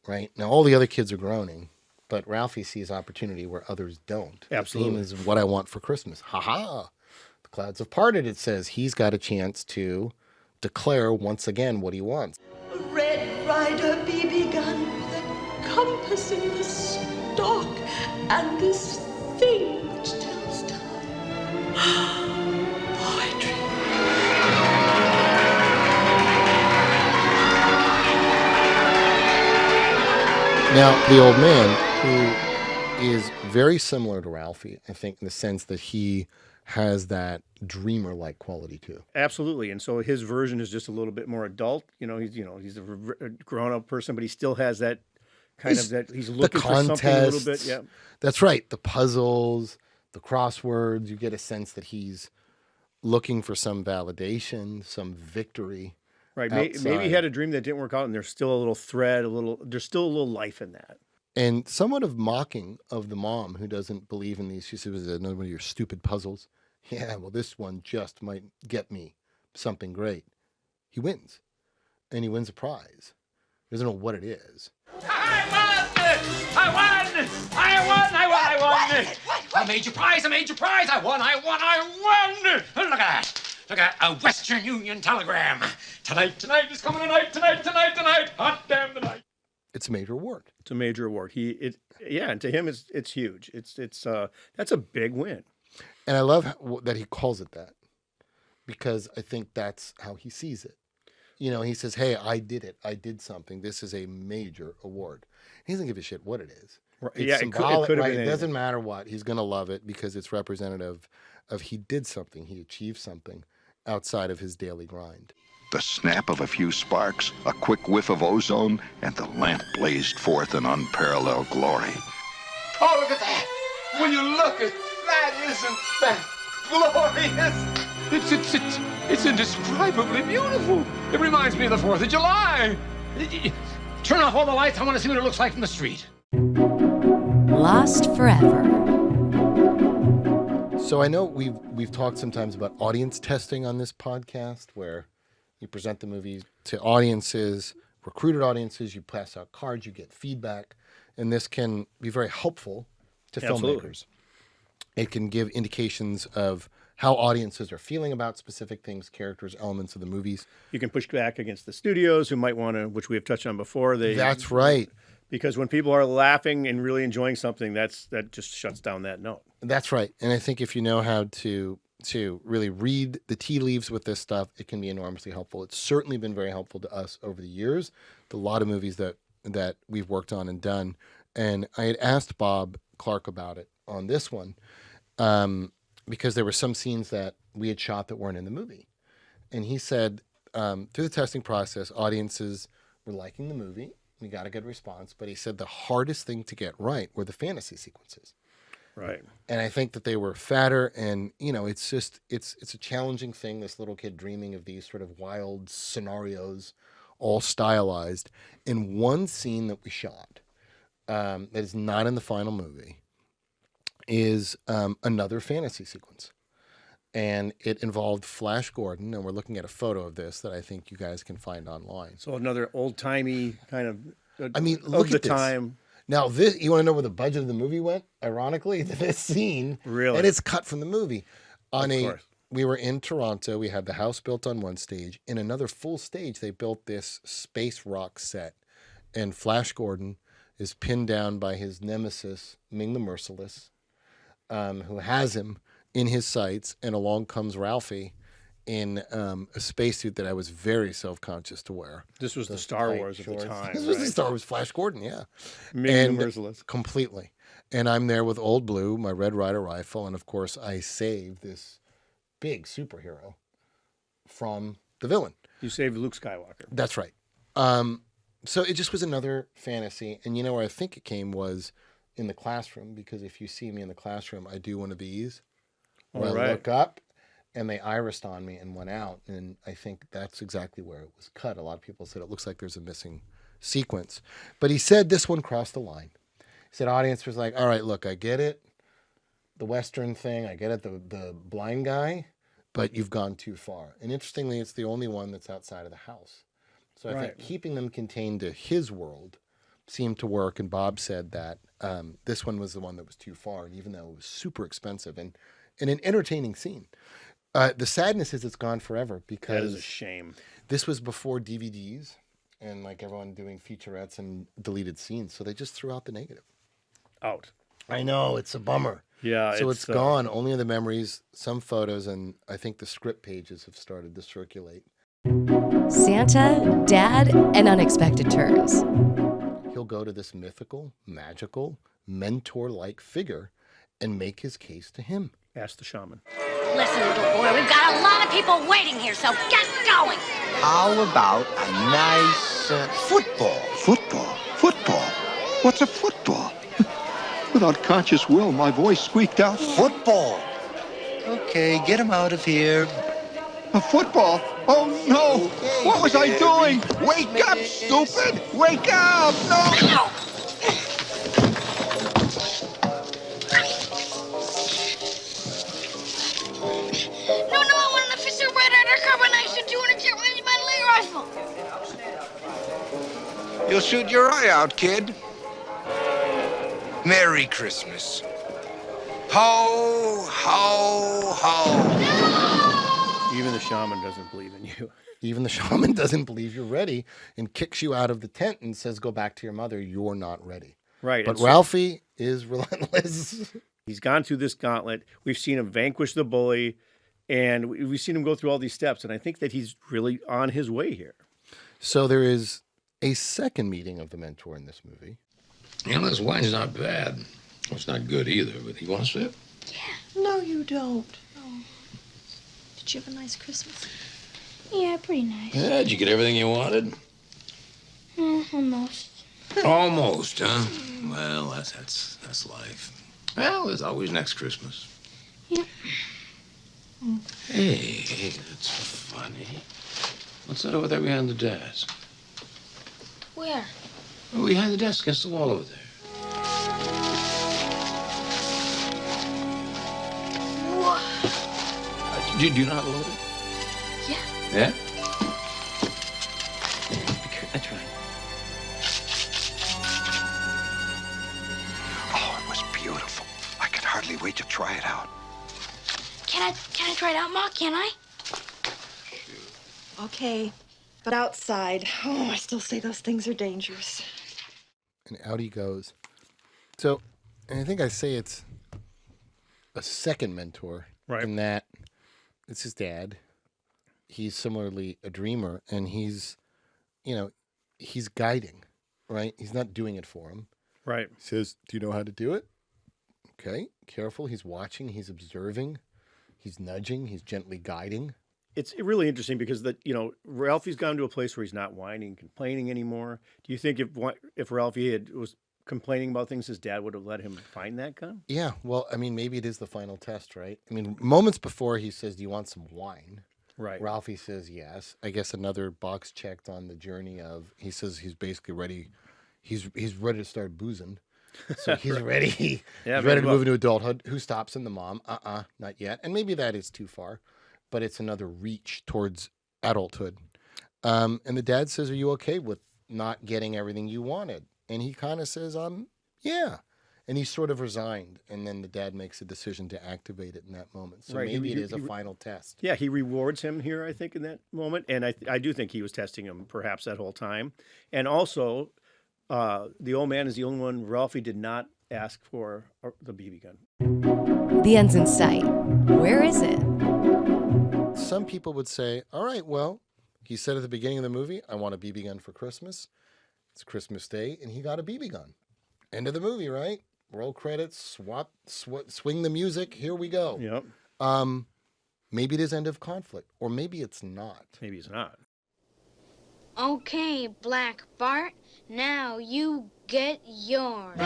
right? Now, all the other kids are groaning, but Ralphie sees opportunity where others don't. Absolutely. The theme is what I want for Christmas. Ha-ha! The clouds have parted, it says. He's got a chance to declare once again what he wants. A Red Ryder BB gun with a compass in the stock and this thing which tells time. Poetry. Now, the old man, who is very similar to Ralphie, I think, in the sense that he has that dreamer-like quality too. Absolutely. And so his version is just a little bit more adult. He's a grown-up person, but he still has that kind of that he's looking for something a little bit. Yeah. That's right. The puzzles, the crosswords, you get a sense that he's looking for some validation, some victory. Right. Maybe he had a dream that didn't work out and there's still a little thread, there's still a little life in that. And somewhat of mocking of the mom who doesn't believe in these. She says, another one of your stupid puzzles. Yeah, well, this one just might get me something great. He wins. And he wins a prize. He doesn't know what it is. I won! I made your prize, I won! Look at that! Look at a Western Union telegram. Tonight is coming tonight. Hot damn the night. It's a major award. It's a major award. And to him, it's huge. That's a big win. And I love that he calls it that, because I think that's how he sees it. He says, hey, I did it. I did something. This is a major award. He doesn't give a shit what it is. Right. It's symbolic, it could have right? been It doesn't matter what. He's going to love it because it's representative of he did something. He achieved something outside of his daily grind. The snap of a few sparks, a quick whiff of ozone, and the lamp blazed forth in unparalleled glory. Oh, look at that! Will you look at that? Isn't that glorious? It's indescribably beautiful. It reminds me of the 4th of July. Turn off all the lights. I want to see what it looks like from the street. Lost forever. So I know we've talked sometimes about audience testing on this podcast, where you present the movie to audiences, recruited audiences, you pass out cards, you get feedback, and this can be very helpful to filmmakers. It can give indications of how audiences are feeling about specific things, characters, elements of the movies. You can push back against the studios who might want to, which we have touched on before. That's right. Because when people are laughing and really enjoying something, that just shuts down that note. That's right. And I think if you know how to really read the tea leaves with this stuff, it can be enormously helpful. It's certainly been very helpful to us over the years. A lot of movies that we've worked on and done. And I had asked Bob Clark about it on this one because there were some scenes that we had shot that weren't in the movie. And he said, through the testing process, audiences were liking the movie. We got a good response. But he said the hardest thing to get right were the fantasy sequences. Right. And I think that they were fatter, and it's just it's a challenging thing, this little kid dreaming of these sort of wild scenarios, all stylized. In one scene that we shot that is not in the final movie is another fantasy sequence. And it involved Flash Gordon, and we're looking at a photo of this that I think you guys can find online. So another old-timey kind of look of at the this. time. Now, you want to know where the budget of the movie went? Ironically, this scene. Really? And it's cut from the movie. Of course. We were in Toronto. We had the house built on one stage. In another full stage, they built this space rock set. And Flash Gordon is pinned down by his nemesis, Ming the Merciless, who has him in his sights. And along comes Ralphie in a spacesuit that I was very self-conscious to wear. This was the Star Wars of the time. This was the Star Wars Flash Gordon, yeah. Ming the Merciless. Completely. And I'm there with Old Blue, my Red Ryder rifle, and of course I save this big superhero from the villain. You saved Luke Skywalker. That's right. So it just was another fantasy. And where I think it came was in the classroom, because if you see me in the classroom, I do one of these where I look up and they irised on me and went out. And I think that's exactly where it was cut. A lot of people said it looks like there's a missing sequence. But he said this one crossed the line. He said audience was like, all right, look, I get it. The Western thing, I get it, the blind guy, but you've gone too far. And interestingly, it's the only one that's outside of the house. So I think keeping them contained to his world seemed to work. And Bob said that this one was the one that was too far. And even though it was super expensive and an entertaining scene, the sadness is it's gone forever because... That is a shame. This was before DVDs and like everyone doing featurettes and deleted scenes. So they just threw out the negative. Out. I know, it's a bummer. Yeah. So it's gone. Only the memories, some photos, and I think the script pages have started to circulate. Santa, Dad, and unexpected turns. He'll go to this mythical, magical, mentor-like figure and make his case to him. Ask the shaman. Listen, little boy, we've got a lot of people waiting here, so get going. How about a nice football? Football? What's a football? Without conscious will, my voice squeaked out. Football. Okay, get him out of here. A football? Oh, no. Okay, What was I doing? Wake up, stupid. Wake up. No. No, I want an officer red undercover knife and 200 jet rifle. You'll shoot your eye out, kid. Merry Christmas. Ho, ho, ho. Even the shaman doesn't believe in you. Even the shaman doesn't believe you're ready and kicks you out of the tent and says, go back to your mother. You're not ready. Right. But Ralphie is relentless. He's gone through this gauntlet. We've seen him vanquish the bully, and we've seen him go through all these steps. And I think that he's really on his way here. So there is a second meeting of the mentor in this movie. This wine's not bad. Well, it's not good either, but you want a sip? No, you don't. Oh. Did you have a nice Christmas? Yeah, pretty nice. Yeah, did you get everything you wanted? Almost. Almost, huh? Well, that's life. Well, there's always next Christmas. Yep. Hey, that's funny. What's that over there behind the desk? Where? Oh, behind the desk, against the wall over there. What? Do you know how to load it? Yeah. Yeah? I tried. Oh, it was beautiful. I could hardly wait to try it out. Can I try it out, Ma? Can I? Okay, but outside. Oh, I still say those things are dangerous. And out he goes. So, and I think I say it's a second mentor in that it's his dad. He's similarly a dreamer, and he's, he's guiding, right? He's not doing it for him. Right. He says, do you know how to do it? Okay, careful. He's watching, he's observing, he's nudging, he's gently guiding. It's really interesting because Ralphie's gone to a place where he's not whining, complaining anymore. Do you think if Ralphie was complaining about things, his dad would have let him find that gun? Yeah, well, I mean, maybe it is the final test, right? I mean, moments before he says, do you want some wine? Right. Ralphie says yes. I guess another box checked on the journey of, he says he's basically ready. He's ready to start boozing. So he's ready. Yeah, he's ready to move into adulthood. Who stops him? The mom. Not yet. And maybe that is too far, but it's another reach towards adulthood. And the dad says, are you okay with not getting everything you wanted? And he kind of says, yeah. And he's sort of resigned. And then the dad makes a decision to activate it in that moment. So maybe it is a final test. Yeah, he rewards him here, I think, in that moment. And I do think he was testing him perhaps that whole time. And also, the old man is the only one. Ralphie did not ask for the BB gun. The end's in sight. Where is it? Some people would say, all right, well, he said at the beginning of the movie, I want a BB gun for Christmas. It's Christmas Day, and he got a BB gun. End of the movie, right? Roll credits, swing the music. Here we go. Yep. Maybe it is end of conflict, or maybe it's not. Maybe it's not. Okay, Black Bart. Now you get yours.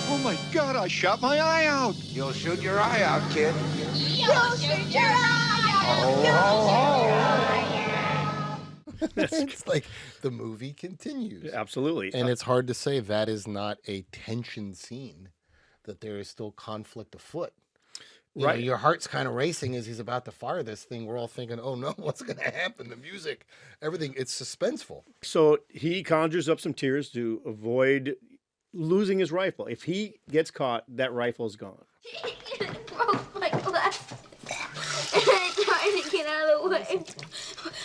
Oh my God, I shot my eye out. You'll shoot your eye out, kid. You'll shoot your eye out. It's like the movie continues. Absolutely. And it's hard to say that is not a tension scene, that there is still conflict afoot. You know, your heart's kind of racing as he's about to fire this thing. We're all thinking, oh no, what's going to happen? The music, everything, it's suspenseful. So he conjures up some tears to avoid losing his rifle. If he gets caught, that rifle's gone. It broke my glasses. And I tried to get out of the way.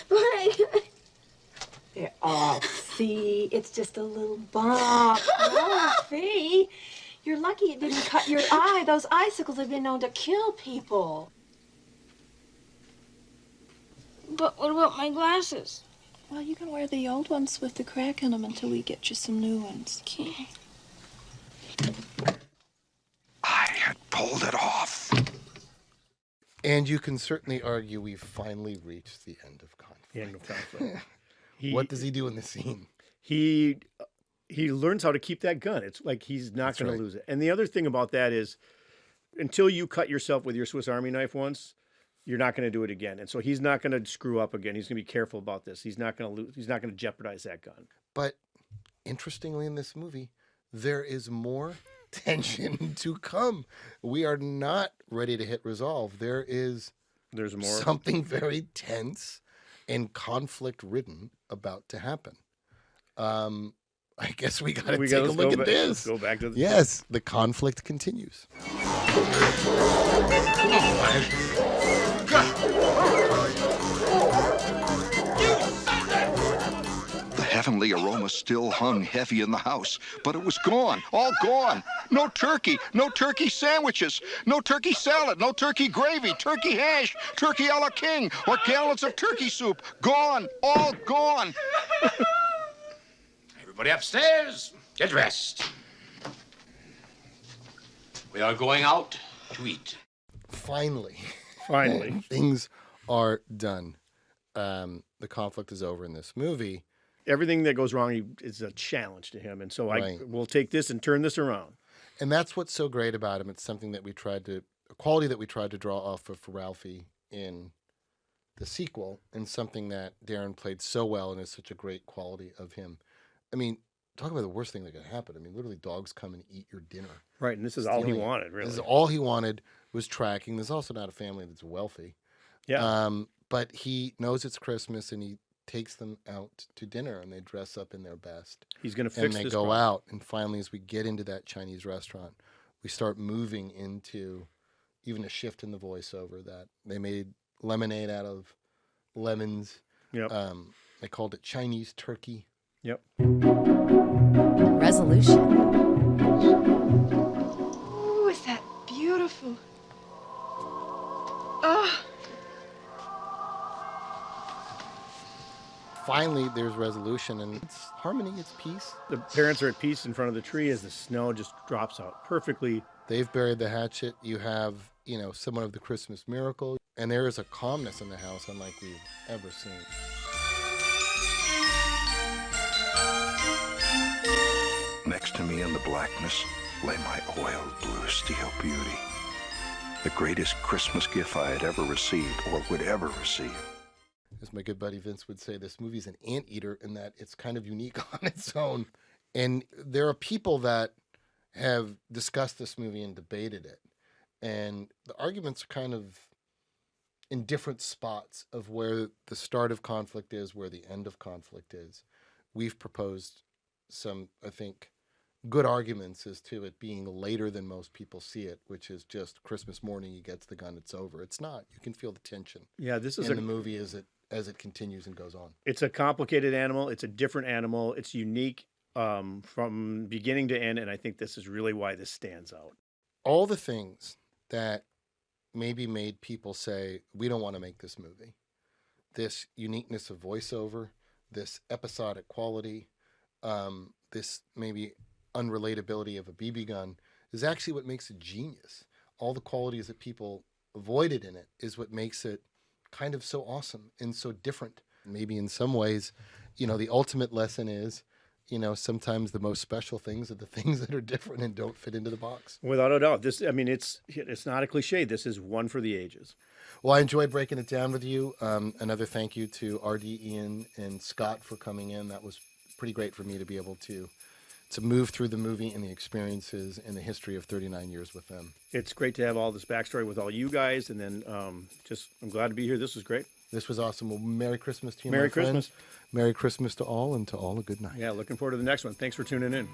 But I couldn't. Oh, see, it's just a little bump. Ralphie, you're lucky it didn't cut your eye. Those icicles have been known to kill people. But what about my glasses? Well, you can wear the old ones with the crack in them until we get you some new ones. Okay. I had pulled it off. And you can certainly argue we've finally reached the end of conflict. The end of conflict. What does he do in the scene? He learns how to keep that gun. It's like he's not going to lose it. And the other thing about that is, until you cut yourself with your Swiss Army knife once, you're not going to do it again. And so he's not going to screw up again. He's going to be careful about this. He's not going to lose. He's not going to jeopardize that gun. But interestingly, in this movie, there is more tension to come. We are not ready to hit resolve. There's more. Something very tense and conflict-ridden about to happen. I guess we got to take a look at this. Let's go back to the Yes, the conflict continues. The heavenly aroma still hung heavy in the house, but it was gone, all gone. No turkey sandwiches, no turkey salad, no turkey gravy, turkey hash, turkey a la king, or gallons of turkey soup. Gone, all gone. Everybody upstairs, get dressed. We are going out to eat. Finally, things are done. The conflict is over in this movie. Everything that goes wrong is a challenge to him. And so I will take this and turn this around. And that's what's so great about him. It's something that a quality that we tried to draw off of for Ralphie in the sequel, and something that Darren played so well and is such a great quality of him. I mean, talk about the worst thing that could happen. I mean, literally dogs come and eat your dinner. Right, and this is all he wanted, really. This is all he wanted was tracking. There's also not a family that's wealthy. Yeah. But he knows it's Christmas, and takes them out to dinner, and they dress up in their best. He's going to And fix they this go problem. out, and finally, as we get into that Chinese restaurant, we start moving into even a shift in the voiceover that they made lemonade out of lemons. Yep. They called it Chinese turkey. Yep. Resolution. Ooh, is that beautiful? Oh. Finally, there's resolution, and it's harmony, it's peace. The parents are at peace in front of the tree as the snow just drops out perfectly. They've buried the hatchet. You have, somewhat of the Christmas miracle, and there is a calmness in the house unlike we've ever seen. Next to me in the blackness lay my oiled blue steel beauty. The greatest Christmas gift I had ever received or would ever receive. As my good buddy Vince would say, this movie's an anteater in that it's kind of unique on its own. And there are people that have discussed this movie and debated it. And the arguments are kind of in different spots of where the start of conflict is, where the end of conflict is. We've proposed some, I think, good arguments as to it being later than most people see it, which is just Christmas morning, he gets the gun, it's over. It's not. You can feel the tension. Yeah, this is in the movie as it continues and goes on. It's a complicated animal. It's a different animal. It's unique from beginning to end, and I think this is really why this stands out. All the things that maybe made people say, we don't want to make this movie. This uniqueness of voiceover, this episodic quality, this maybe unrelatability of a BB gun is actually what makes it genius. All the qualities that people avoided in it is what makes it kind of so awesome and so different. Maybe in some ways, the ultimate lesson is, sometimes the most special things are the things that are different and don't fit into the box. Without a doubt. It's not a cliche. This is one for the ages. Well, I enjoyed breaking it down with you. Another thank you to RD, Ian, and Scott for coming in. That was pretty great for me to be able to move through the movie and the experiences and the history of 39 years with them. It's great to have all this backstory with all you guys, and then I'm glad to be here. This was great. This was awesome. Well, Merry Christmas to you, Merry my friend. Christmas. Merry Christmas to all, and to all a good night. Yeah, looking forward to the next one. Thanks for tuning in.